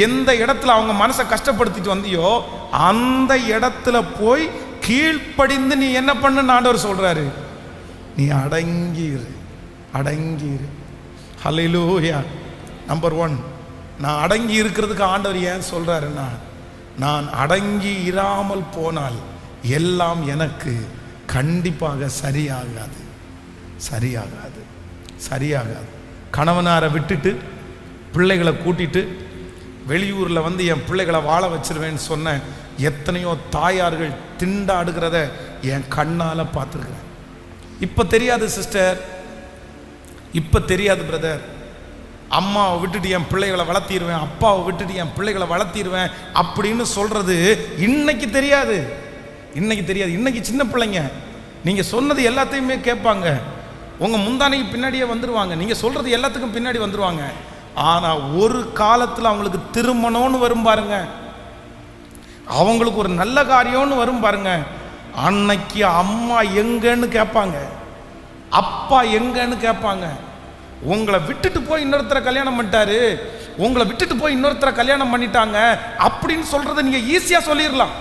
எந்த இடத்துல அவங்க மனசை கஷ்டப்படுத்திட்டு வந்தியோ, அந்த இடத்துல போய் கீழ்ப்படிந்து நீ என்ன பண்ணு ஆண்டவர் சொல்றாரு, நீ அடங்கிரு, அடங்கிரு. ஹல்லேலூயா. நம்பர் 1, நான் அடங்கி இருக்கிறதுக்கு ஆண்டவர் ஏன் சொல்றாருன்னா, நான் அடங்கி இராமல் போனால் எல்லாம் எனக்கு கண்டிப்பாக சரியாகாது, சரியாகாது, சரியாகாது. கணவனாரை விட்டுட்டு பிள்ளைகளை கூட்டிட்டு வெளியூரில் வந்து என் பிள்ளைகளை வாழ வச்சிருவேன்னு சொன்ன எத்தனையோ தாயார்கள் திண்டாடுகிறத என் கண்ணால் பார்த்துருக்குறேன். இப்போ தெரியாது சிஸ்டர், இப்போ தெரியாது பிரதர், அம்மாவை விட்டுட்டு என் பிள்ளைகளை வளர்த்திடுவேன், அப்பாவை விட்டுட்டு என் பிள்ளைகளை வளர்த்திடுவேன் அப்படின்னு சொல்றது இன்னைக்கு தெரியாது, இன்னைக்கு தெரியாது. இன்னைக்கு சின்ன பிள்ளைங்க, நீங்கள் சொன்னது எல்லாத்தையுமே கேட்பாங்க, உங்கள் முந்தானைக்கு பின்னாடியே வந்துடுவாங்க, நீங்கள் சொல்கிறது எல்லாத்துக்கும் பின்னாடி வந்துடுவாங்க. ஆனால் ஒரு காலத்தில் அவங்களுக்கு திருமணம்னு வரும் பாருங்க, அவங்களுக்கு ஒரு நல்ல காரியம்னு வரும் பாருங்க, அன்னைக்கு அம்மா எங்கன்னு கேட்பாங்க, அப்பா எங்கன்னு கேட்பாங்க. உங்களை விட்டுட்டு போய் இன்னொருத்தரை கல்யாணம் பண்ணிட்டாரு, உங்களை விட்டுட்டு போய் இன்னொருத்தரை கல்யாணம் பண்ணிட்டாங்க அப்படின்னு சொல்கிறத நீங்கள் ஈஸியாக சொல்லிடலாம்,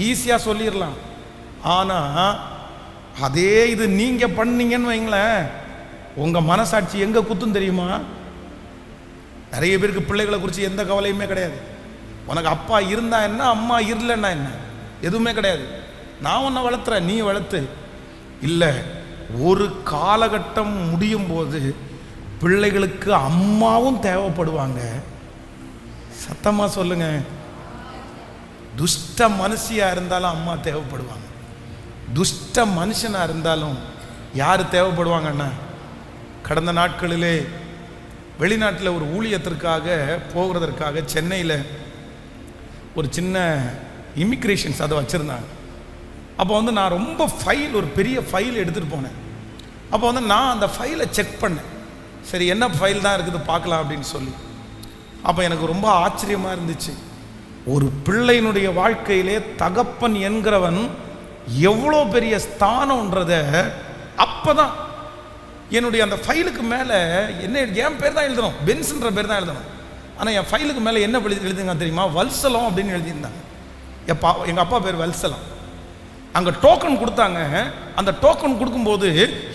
ஈஸியாக சொல்லிடலாம். ஆனால் அதே இது நீங்கள் பண்ணீங்கன்னு வைங்களேன், உங்கள் மனசாட்சி எங்கே குத்தும் தெரியுமா? நிறைய பேருக்கு பிள்ளைகளை குறித்து எந்த கவலையுமே கிடையாது. உனக்கு அப்பா இருந்தா என்ன, அம்மா இல்லைன்னா என்ன, எதுவுமே கிடையாது. நான் உன்னை வளர்த்துறேன், நீ வளர்த்து. இல்லை, ஒரு காலகட்டம் முடியும் போது பிள்ளைகளுக்கு அம்மாவும் தேவைப்படுவாங்க. சத்தமா சொல்லுங்க. துஷ்ட மனுஷியா இருந்தாலும் அம்மா தேவைப்படுவாங்க, துஷ்ட மனுஷனா இருந்தாலும் யார் தேவைப்படுவாங்கன்னா, கடந்த நாட்களிலே வெளிநாட்டில் ஒரு ஊழியத்திற்காக போகிறதற்காக சென்னையில் ஒரு சின்ன இமிக்ரேஷன்ஸ் அதை வச்சுருந்தாங்க. அப்போ வந்து நான் ரொம்ப ஃபைல், ஒரு பெரிய ஃபைல் எடுத்துகிட்டு போனேன். அப்போ வந்து நான் அந்த ஃபைலை செக் பண்ணேன், சரி என்ன ஃபைல் தான் இருக்குது பார்க்கலாம் அப்படின்னு சொல்லி. அப்போ எனக்கு ரொம்ப ஆச்சரியமாக இருந்துச்சு. ஒரு பிள்ளையினுடைய வாழ்க்கையிலே தகப்பன் என்கிறவன் எவ்வளோ பெரிய ஸ்தானம்ன்றத அப்போ தான் என்னுடைய அந்த ஃபைலுக்கு மேலே என்ன, என் பேர் தான் எழுதணும், பென்ஸ்ன்ற பேர் தான் எழுதணும். ஆனால் என் ஃபைலுக்கு மேலே என்ன எழுதுங்க தெரியுமா? வல்சலம் அப்படின்னு எழுதியிருந்தாங்க. எங்கள் அப்பா பேர் வல்சலம். அங்கே டோக்கன் கொடுத்தாங்க. அந்த டோக்கன் கொடுக்கும்போது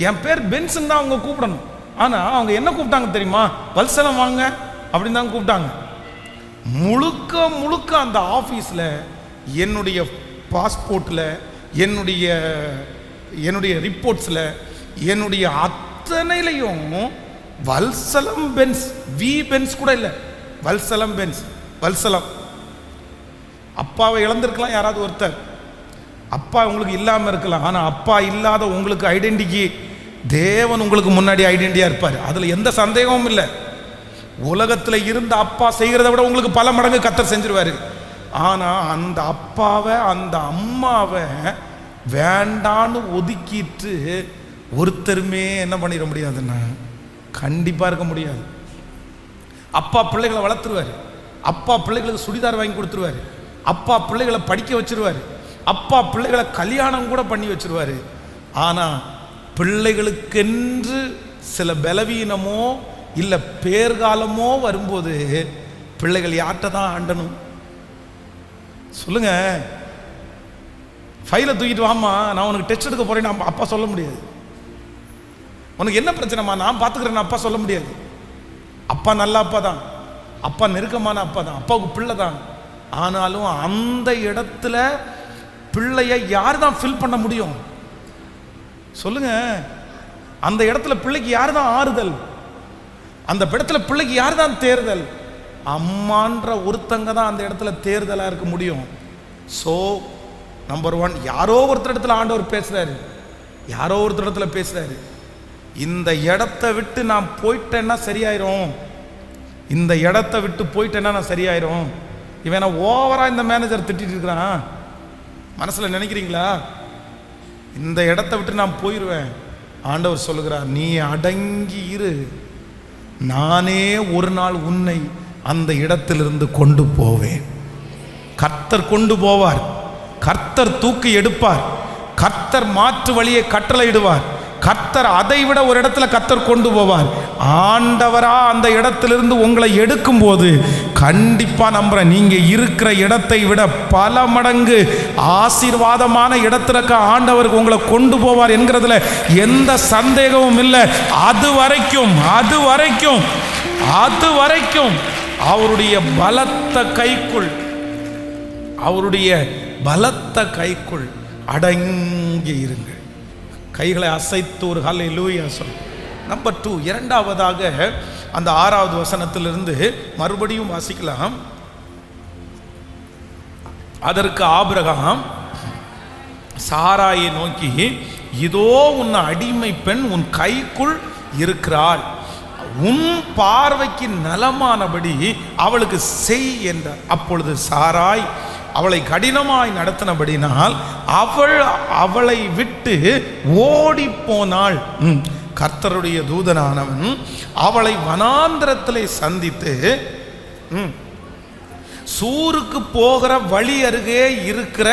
என் பேர் பென்சன் தான் அவங்க கூப்பிடணும். ஆனால் அவங்க என்ன கூப்பிட்டாங்க தெரியுமா? வல்சலம் வாங்க அப்படின்னு தான் கூப்பிட்டாங்க. முழுக்க முழுக்க அந்த ஆஃபீஸில் என்னுடைய பாஸ்போர்ட்டில், என்னுடைய ரிப்போர்ட்ஸில், என்னுடைய அத்தனையிலையும் வல்சலம் பென்ஸ், வி பென்ஸ் கூட இல்லை, வல்சலம் பென்ஸ், வல்சலம். அப்பாவை இழந்திருக்கலாம் யாராவது ஒருத்தர், அப்பா உங்களுக்கு இல்லாமல் இருக்கலாம். ஆனால் அப்பா இல்லாத உங்களுக்கு ஐடென்டிட்டி தேவன் உங்களுக்கு முன்னாடி ஐடென்டிட்டியாக இருப்பார், அதில் எந்த சந்தேகமும் இல்லை. உலகத்தில் இருந்த அப்பா செய்கிறத விட உங்களுக்கு பல மடங்கு கர்த்தர் செஞ்சிருவார். ஆனால் அந்த அப்பாவை, அந்த அம்மாவை வேண்டான்னு ஒதுக்கிட்டு ஒருத்தருமே என்ன பண்ணிட முடியாதுன்னா கண்டிப்பாக இருக்க முடியாது. அப்பா பிள்ளைகளை வளர்த்துருவார், அப்பா பிள்ளைகளுக்கு சுடிதார் வாங்கி கொடுத்துருவார், அப்பா பிள்ளைகளை படிக்க வச்சிருவார், அப்பா பிள்ளைகளை கல்யாணம் கூட பண்ணி வச்சிருவார். ஆனால் பிள்ளைகளுக்கென்று சில பலவீனமோ இல்லை பேர்காலமோ வரும்போது பிள்ளைகள் யார்கிட்ட தான் ஆண்டணும் சொல்லுங்க? ஃபைலை தூக்கிட்டு வாமா, நான் உனக்கு டெஸ்ட் எடுக்க போறேன்னு அப்பா சொல்ல முடியாது. உனக்கு என்ன பிரச்சனைமா, நான் பார்த்துக்கிறேன்னு அப்பா சொல்ல முடியாது. அப்பா நல்ல அப்பா தான். அப்பா நெருக்கமான அப்பா தான், அப்பாவுக்கு பிள்ளை தான். ஆனாலும் அந்த இடத்துல பிள்ளைய யார் தான் ஃபில் பண்ண முடியும் சொல்லுங்க? அந்த இடத்துல பிள்ளைக்கு யார் தான் ஆறுதல்? அந்த இடத்துல பிள்ளைக்கு யார் தான் தேர்தல்? அம்மான்ற ஒருத்தங்க தான் அந்த இடத்துல தேர்தலாக இருக்க முடியும். ஸோ நம்பர் 1, யாரோ ஒருத்தர் இடத்துல ஆண்டவர் பேசுறாரு, யாரோ ஒருத்தர் இடத்துல பேசுறாரு. இந்த இடத்த விட்டு நான் போயிட்டேன்னா சரியாயிரும், இந்த இடத்த விட்டு போயிட்டேன்னா நான் சரியாயிரும். இவன் ஓவரா இந்த மேனேஜர் திட்டிட்டு இருக்கிறான் மனசுல நினைக்கிறீங்களா? இந்த இடத்த விட்டு நான் போயிடுவேன். ஆண்டவர் சொல்லுகிறார், நீ அடங்கி இரு, நானே ஒரு நாள் உன்னை அந்த இடத்திலிருந்து கொண்டு போவேன். கர்த்தர் கொண்டு போவார், கர்த்தர் தூக்கி எடுப்பார், கர்த்தர் மாற்று வழியை கட்டளையிடுவார், கர்த்தர் அதை விட ஒரு இடத்துல கர்த்தர் கொண்டு போவார். ஆண்டவரா அந்த இடத்திலிருந்து உங்களை எடுக்கும் போது கண்டிப்பா நம்புறேன், நீங்க இருக்கிற இடத்தை விட பல மடங்கு ஆசீர்வாதமான இடத்திற்கு ஆண்டவர் உங்களை கொண்டு போவார் என்கிறதுல எந்த சந்தேகமும் இல்லை. அது வரைக்கும் அவருடைய பலத்த கைக்குள், அவருடைய பலத்த கைக்குள் அடங்கி இருங்கள். கைகளை அசைத்து ஒரு ஹல்லேலூயா சொல். நம்பர் 2, இரண்டாவதாக அந்த 6வது வசனத்திலிருந்து மறுபடியும் வாசிக்கலாம். அதற்கு ஆபிரகாம் சாராயை நோக்கி, இதோ உன் அடிமை பெண் உன் கைக்குள் இருக்கிறாள், உன் பார்வைக்கு நலமானபடி அவளுக்கு செய் என்றார். அப்பொழுது சாராய் அவளை கடினமாய் நடத்தினபடினால் அவளை விட்டு ஓடி போனாள். கர்த்தருடைய தூதனானவன் அவளை வனாந்திரத்திலே சந்தித்து சூருக்கு போகிற வழி அருகே இருக்கிற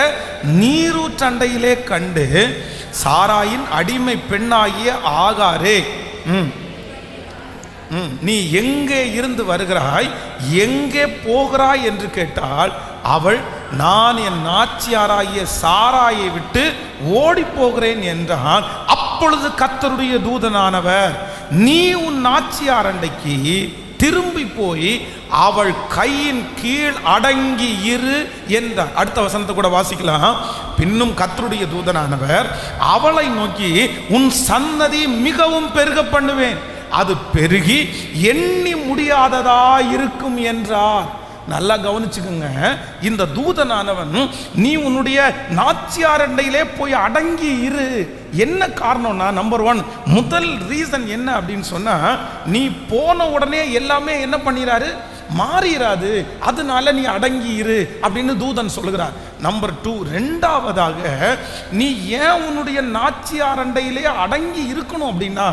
நீரூற்றண்டையிலே கண்டு, சாராயின் அடிமை பெண்ணாகிய ஆகாரே, நீ எங்கே இருந்து வருகிறாய், எங்கே போகிறாய் என்று கேட்டால், அவள் நான் என் நாச்சியாராகிய சாராயை விட்டு ஓடி போகிறேன் என்றான். அப்பொழுது கர்த்தருடைய தூதனானவர், நீ உன் நாச்சியார் அண்டைக்கு திரும்பி போய் அவள் கையின் கீழ் அடங்கி இரு என்றார். அடுத்த வசனத்தை கூட வாசிக்கலாம். பின்னும் கர்த்தருடைய தூதனானவர் அவளை நோக்கி, உன் சன்னதி மிகவும் பெருக பண்ணுவேன், அது பெருகி எண்ணி முடியாததா இருக்கும் என்றார். நல்லா கவனிச்சுக்கோங்க, இந்த தூதனானவன் நீ உன்னுடைய நாச்சியார் அண்டையிலே போய் அடங்கி இரு. என்ன காரணம்னா, நம்பர் 1, முதல் ரீசன் என்ன அப்படின்னு சொன்னா, நீ போன உடனே எல்லாமே என்ன பண்ணிராரு, மாறிராது, அதனால நீ அடங்கி இரு அப்படின்னு தூதன் சொல்லுகிறார். நம்பர் 2, ரெண்டாவதாக நீ ஏன் உன்னுடைய நாச்சியார் அண்டையிலே அடங்கி இருக்கணும் அப்படின்னா,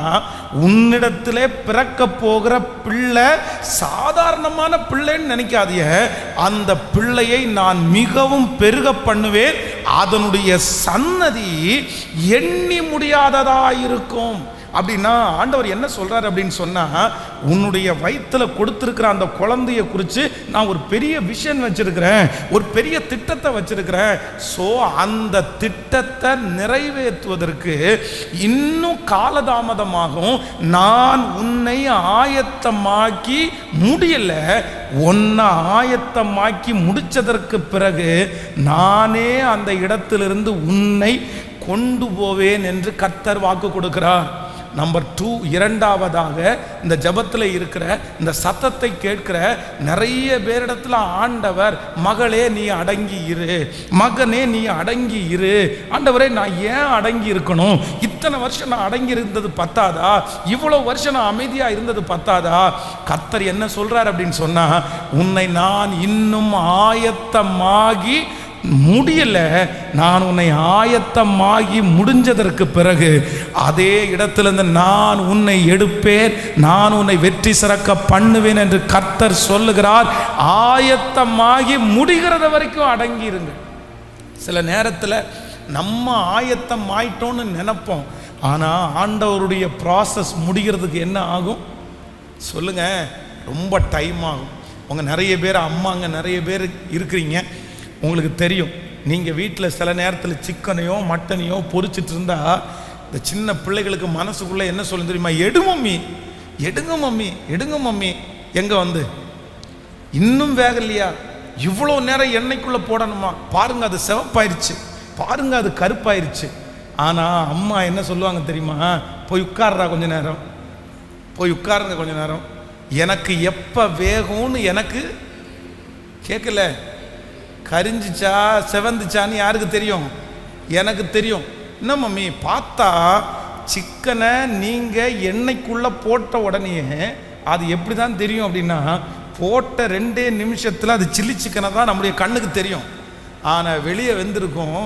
உன்னிடத்திலே பிறக்க போகிற பிள்ளை சாதாரணமான பிள்ளைன்னு நினைக்காதீங்க. அந்த பிள்ளையை நான் மிகவும் பெருக பண்ணுவேன், அதனுடைய சன்னதி எண்ணி முடியாததா இருக்கும். அப்படின்னா ஆண்டவர் என்ன சொல்றாரு அப்படின்னு சொன்னா, உன்னுடைய வயிற்றுல கொடுத்திருக்கிற அந்த குழந்தைய குறித்து நான் ஒரு பெரிய விஷன் வச்சிருக்கிறேன், ஒரு பெரிய திட்டத்தை வச்சிருக்கிறேன். ஸோ அந்த திட்டத்தை நிறைவேற்றுவதற்கு இன்னும் காலதாமதமாகும். நான் உன்னை ஆயத்தமாக்கி முடியல, உன்னை ஆயத்தமாக்கி முடிச்சதற்கு பிறகு நானே அந்த இடத்திலிருந்து உன்னை கொண்டு போவேன் என்று கர்த்தர் வாக்கு கொடுக்கிறார். நம்பர் 2, இரண்டாவதாக இந்த ஜபத்தில் இருக்கிற இந்த சத்தத்தை கேட்கிற நிறைய பேரிடத்துல ஆண்டவர், மகளே நீ அடங்கி இரு, மகனே நீ அடங்கி இரு. ஆண்டவரே நான் ஏன் அடங்கி இருக்கணும், இத்தனை வருஷம் நான் அடங்கி இருந்தது பத்தாதா, இவ்வளவு வருஷம் நான் அமைதியா இருந்தது பத்தாதா? கர்த்தர் என்ன சொல்றார் அப்படின்னு சொன்னா, உன்னை நான் இன்னும் ஆயத்தமாகி முடியல, நான் உன்னை ஆயத்தமாகி முடிஞ்சதற்கு பிறகு அதே இடத்திலிருந்து நான் உன்னை எடுப்பேன், நான் உன்னை வெற்றி சிறக்க பண்ணுவேன் என்று கர்த்தர் சொல்லுகிறார். ஆயத்தமாகி முடிகிறத வரைக்கும் அடங்கி இருங்க. சில நேரத்தில் நம்ம ஆயத்தம் ஆயிட்டோன்னு நினைப்போம், ஆனால் ஆண்டவருடைய ப்ராசஸ் முடிகிறதுக்கு என்ன ஆகும் சொல்லுங்க? ரொம்ப டைம் ஆகும். உங்க நிறைய பேர் அம்மாங்க நிறைய பேர் இருக்கிறீங்க, உங்களுக்கு தெரியும். நீங்கள் வீட்டில் சில நேரத்தில் சிக்கனையோ மட்டனையோ பொரிச்சிட்டு இருந்தா இந்த சின்ன பிள்ளைகளுக்கு மனசுக்குள்ளே என்ன சொல்ல தெரியுமா? எடு மம்மி, எடுங்க மம்மி, எடுங்க மம்மி. எங்கே வந்து இன்னும் வேகலையா? இவ்வளோ நேரம் எண்ணெய்க்குள்ளே போடணுமா? பாருங்க அது சிவப்பாயிருச்சு, பாருங்க அது கருப்பாயிருச்சு. ஆனால் அம்மா என்ன சொல்லுவாங்க தெரியுமா? போய் உட்கார்றா கொஞ்ச நேரம், போய் உட்காருங்க கொஞ்ச நேரம், எனக்கு எப்போ வேகும்னு எனக்கு கேட்கல. கரிஞ்சிச்சா செவந்துச்சான்னு யாருக்கு தெரியும்? எனக்கு தெரியும். என்ன மம்மி, பார்த்தா சிக்கனை நீங்கள் எண்ணெய்க்குள்ளே போட்ட உடனே அது எப்படி தான் தெரியும் அப்படின்னா, போட்ட 2 நிமிஷத்தில் அது சில்லி சிக்கனை தான் நம்முடைய கண்ணுக்கு தெரியும். ஆனால் வெளியே வெந்திருக்கும்,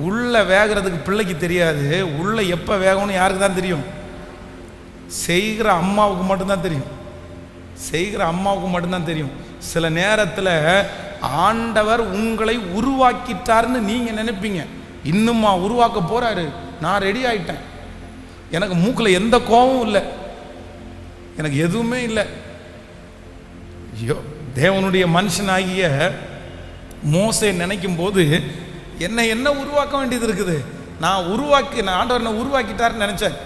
உள்ள வேகிறதுக்கு பிள்ளைக்கு தெரியாது. உள்ள எப்போ வேகணும்னு யாருக்கு தான் தெரியும்? செய்கிற அம்மாவுக்கு மட்டும்தான் தெரியும். செய்கிற அம்மாவுக்கு மட்டும்தான் தெரியும். சில நேரத்தில் ஆண்டவர் உங்களை உருவாக்கிட்டார்னு நீங்கள் நினைப்பீங்க. இன்னுமா உருவாக்க போறாரு? நான் ரெடி ஆயிட்டேன், எனக்கு மூக்கில் எந்த கோபமும் இல்லை, எனக்கு எதுவுமே இல்லை. ஐயோ, தேவனுடைய மனுஷனாகிய மோசே நினைக்கும் போது என்ன உருவாக்க வேண்டியது இருக்குது. நான் ஆண்டவர் என்ன உருவாக்கிட்டாருன்னு நினைச்சேன்.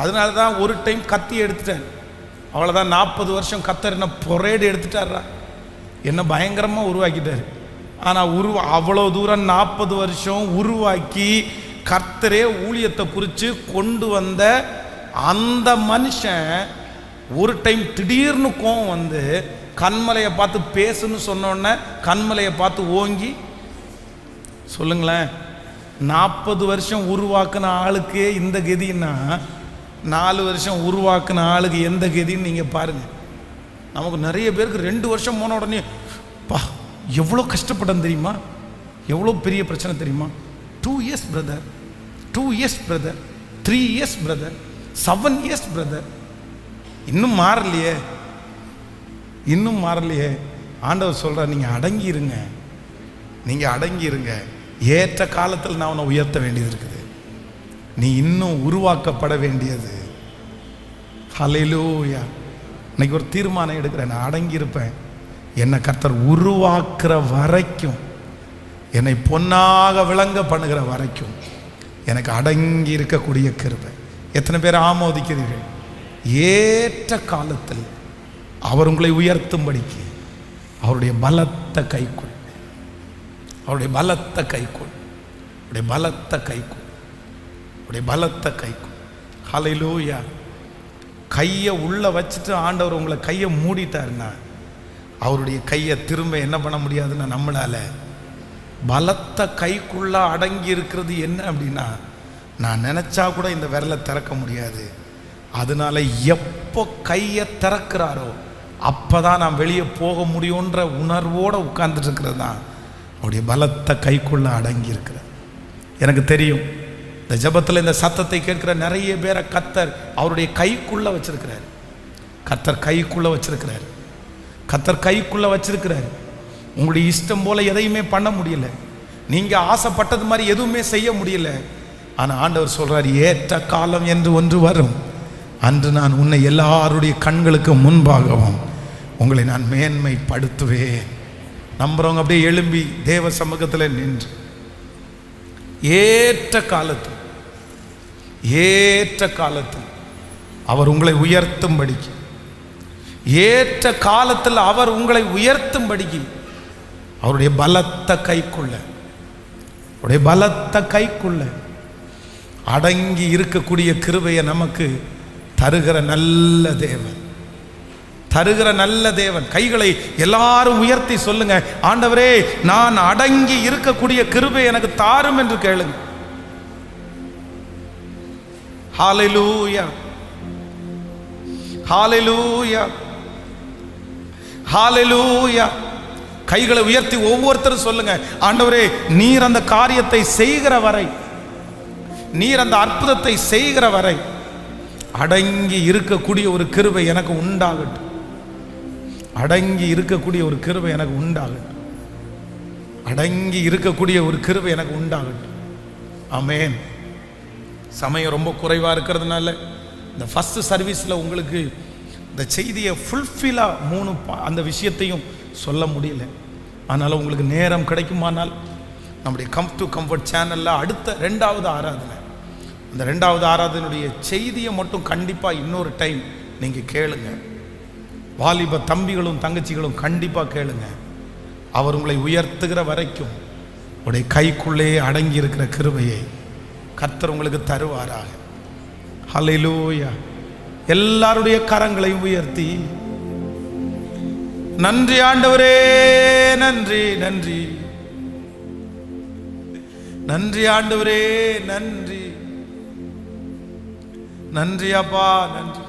அதனால தான் ஒரு டைம் கத்தி எடுத்துட்டேன், அவ்வளோதான். 40 வருஷம் கத்தர் என்ன பொரேடு எடுத்துட்டாரா, என்ன பயங்கரமாக உருவாக்கிட்டார். ஆனால் அவ்வளோ தூரம் 40 வருஷம் உருவாக்கி கர்த்தரே ஊழியத்தை குறித்து கொண்டு வந்த அந்த மனுஷன் ஒரு டைம் திடீர்னு கோவம் வந்து கண்மலையை பார்த்து பேசுன்னு சொன்னோன்னே கண்மலையை பார்த்து ஓங்கி சொல்லுங்களேன். 40 வருஷம் உருவாக்குன ஆளுக்கே இந்த கதின்னா 4 வருஷம் உருவாக்குன ஆளுக்கு எந்த கதின்னு நீங்கள் பாருங்கள். நமக்கு நிறைய பேருக்கு 2 வருஷம் போன உடனே பா எவ்வளோ கஷ்டப்பட்டேன் தெரியுமா, எவ்வளோ பெரிய பிரச்சனை தெரியுமா. 2 years brother, 2 years brother, 3 years brother, 7 years brother. இன்னும் மாறலையே, இன்னும் மாறலையே. ஆண்டவர் சொல்கிறார், நீங்கள் அடங்கிருங்க, நீங்கள் அடங்கிருங்க. ஏற்ற காலத்தில் நான் உன்னை உயர்த்த வேண்டியது இருக்குது, நீ இன்னும் உருவாக்கப்பட வேண்டியது. ஹல்லேலூயா. இன்னைக்கு ஒரு தீர்மானம் எடுக்கிறேன், நான் அடங்கியிருப்பேன். என்னை கர்த்தர் உருவாக்குற வரைக்கும், என்னை பொன்னாக விளங்க பண்ணுகிற வரைக்கும் எனக்கு அடங்கி இருக்கக்கூடிய கிருபை. எத்தனை பேர் ஆமோதிக்கிறீர்கள்? ஏற்ற காலத்தில் அவர் உங்களை உயர்த்தும்படிக்கு அவருடைய பலத்த கைக்குள், அவருடைய பலத்த கைக்குள், அவருடைய பலத்த கைக்குள், அவருடைய பலத்த கைக்குள். ஹல்லேலூயா. கையை உள்ள வச்சுட்டு ஆண்டவர் உங்களை கையை மூடிட்டாருன்னா அவருடைய கையை திரும்ப என்ன பண்ண முடியாதுன்னா நம்மளால. பலத்த கைக்குள்ள அடங்கி இருக்கிறது என்ன அப்படின்னா, நான் நினைச்சா கூட இந்த விரலை திறக்க முடியாது. அதனால எப்போ கையை திறக்கிறாரோ அப்பதான் நான் வெளியே போக முடியுன்ற உணர்வோடு உட்கார்ந்துட்டு இருக்கிறது தான் அவருடைய பலத்த கைக்குள்ள அடங்கி இருக்கிறது. எனக்கு தெரியும், இந்த ஜபத்தில் இந்த சத்தத்தை கேட்கிற நிறைய பேரை கர்த்தர் அவருடைய கைக்குள்ள வச்சிருக்கிறார். கர்த்தர் கைக்குள்ள வச்சிருக்கிறார், கர்த்தர் கைக்குள்ள வச்சிருக்கிறார். உங்களுடைய இஷ்டம் போல எதையுமே பண்ண முடியல, நீங்க ஆசைப்பட்டது மாதிரி எதுவுமே செய்ய முடியல. ஆனா ஆண்டவர் சொல்றார், ஏற்ற காலம் என்று ஒன்று வரும், அன்று நான் உன்னை எல்லாருடைய கண்களுக்கு முன்பாகவும் உங்களை நான் மேன்மைப்படுத்துவேன். நம்புறவங்க அப்படியே எழும்பி தேவ சமூகத்தில் நின்று ஏற்ற காலத்தில், ஏற்ற காலத்தில் அவர் உங்களை உயர்த்தும்படிக்கு, ஏற்ற காலத்தில் அவர் உங்களை உயர்த்தும்படிக்கு அவருடைய பலத்த கைக்குள்ள, அவருடைய பலத்த கைக்குள்ள அடங்கி இருக்கக்கூடிய கிருபையை நமக்கு தருகிற நல்ல தேவன், தருகிற நல்ல தேவன். கைகளை எல்லாரும் உயர்த்தி சொல்லுங்க, ஆண்டவரே நான் அடங்கி இருக்கக்கூடிய கிருபை எனக்கு தாரும் என்று கேளுங்க. ஹல்லேலூயா, ஹல்லேலூயா, ஹல்லேலூயா. கைகளை உயர்த்தி ஒவ்வொருத்தரும் சொல்லுங்க, ஆண்டவரே நீர் அந்த காரியத்தை செய்கிற வரை, நீர் அந்த அற்புதத்தை செய்கிற வரை அடங்கி இருக்கக்கூடிய ஒரு கிருபை எனக்கு உண்டாகட்டும், அடங்கி இருக்கக்கூடிய ஒரு கிருபை எனக்கு உண்டாகட்டும், அடங்கி இருக்கக்கூடிய ஒரு கிருபை எனக்கு உண்டாகட்டும். ஆமென். சமயம் ரொம்ப குறைவாக இருக்கிறதுனால இந்த ஃபர்ஸ்ட் சர்வீஸில் உங்களுக்கு இந்த செய்தியை ஃபுல்ஃபில்லாக 3 அந்த விஷயத்தையும் சொல்ல முடியல. அதனால் உங்களுக்கு நேரம் கிடைக்குமானால் நம்முடைய கம் டு கம்ஃபர்ட் சேனலில் அடுத்த 2வது ஆராதனை, அந்த 2வது ஆராதனுடைய செய்தியை மட்டும் கண்டிப்பாக இன்னொரு டைம் நீங்கள் கேளுங்க. வாலிப தம்பிகளும் தங்கச்சிகளும் கண்டிப்பாக கேளுங்க. அவர் உங்களை உயர்த்துகிற வரைக்கும் உடைய கைக்குள்ளே அடங்கி இருக்கிற கிருபையை கர்த்தர் உங்களுக்கு தருவாராக. ஹல்லேலூயா. எல்லாருடைய கரங்களையும் உயர்த்தி நன்றி ஆண்டவரே, நன்றி நன்றி நன்றி ஆண்டவரே, நன்றி நன்றி அப்பா, நன்றி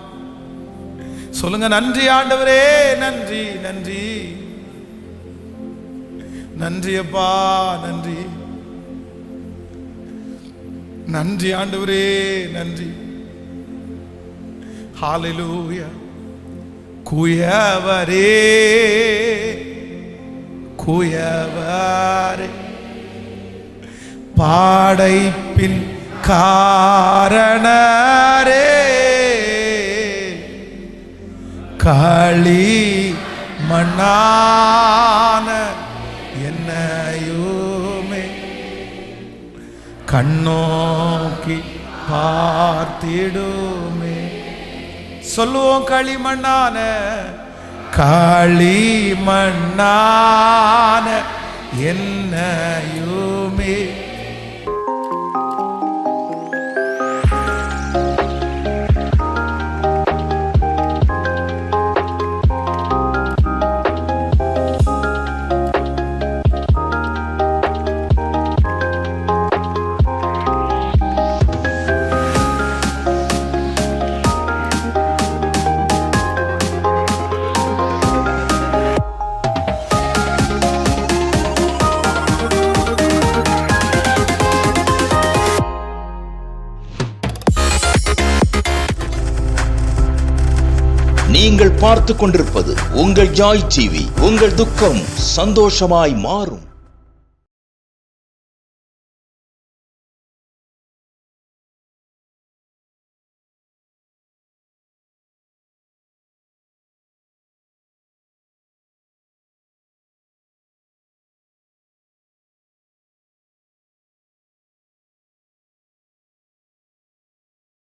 சொல்லுங்க. நன்றி ஆண்டவரே, நன்றி நன்றி நன்றி அப்பா, நன்றி நன்றி ஆண்டவரே, நன்றி. ஹல்லேலூயா. குயவரே குயவரே பாடைப்பின் காரணரே களி மண்ணான என்னையுமே கண்ணோக்கி பார்த்திடுமே. சொல்லுவோம். களிமண்ணான களிமண்ணான என்னையுமே நீங்கள் பார்த்துக் கொண்டிருப்பது உங்கள் ஜாய் டிவி. உங்கள் துக்கம் சந்தோஷமாய் மாறும்.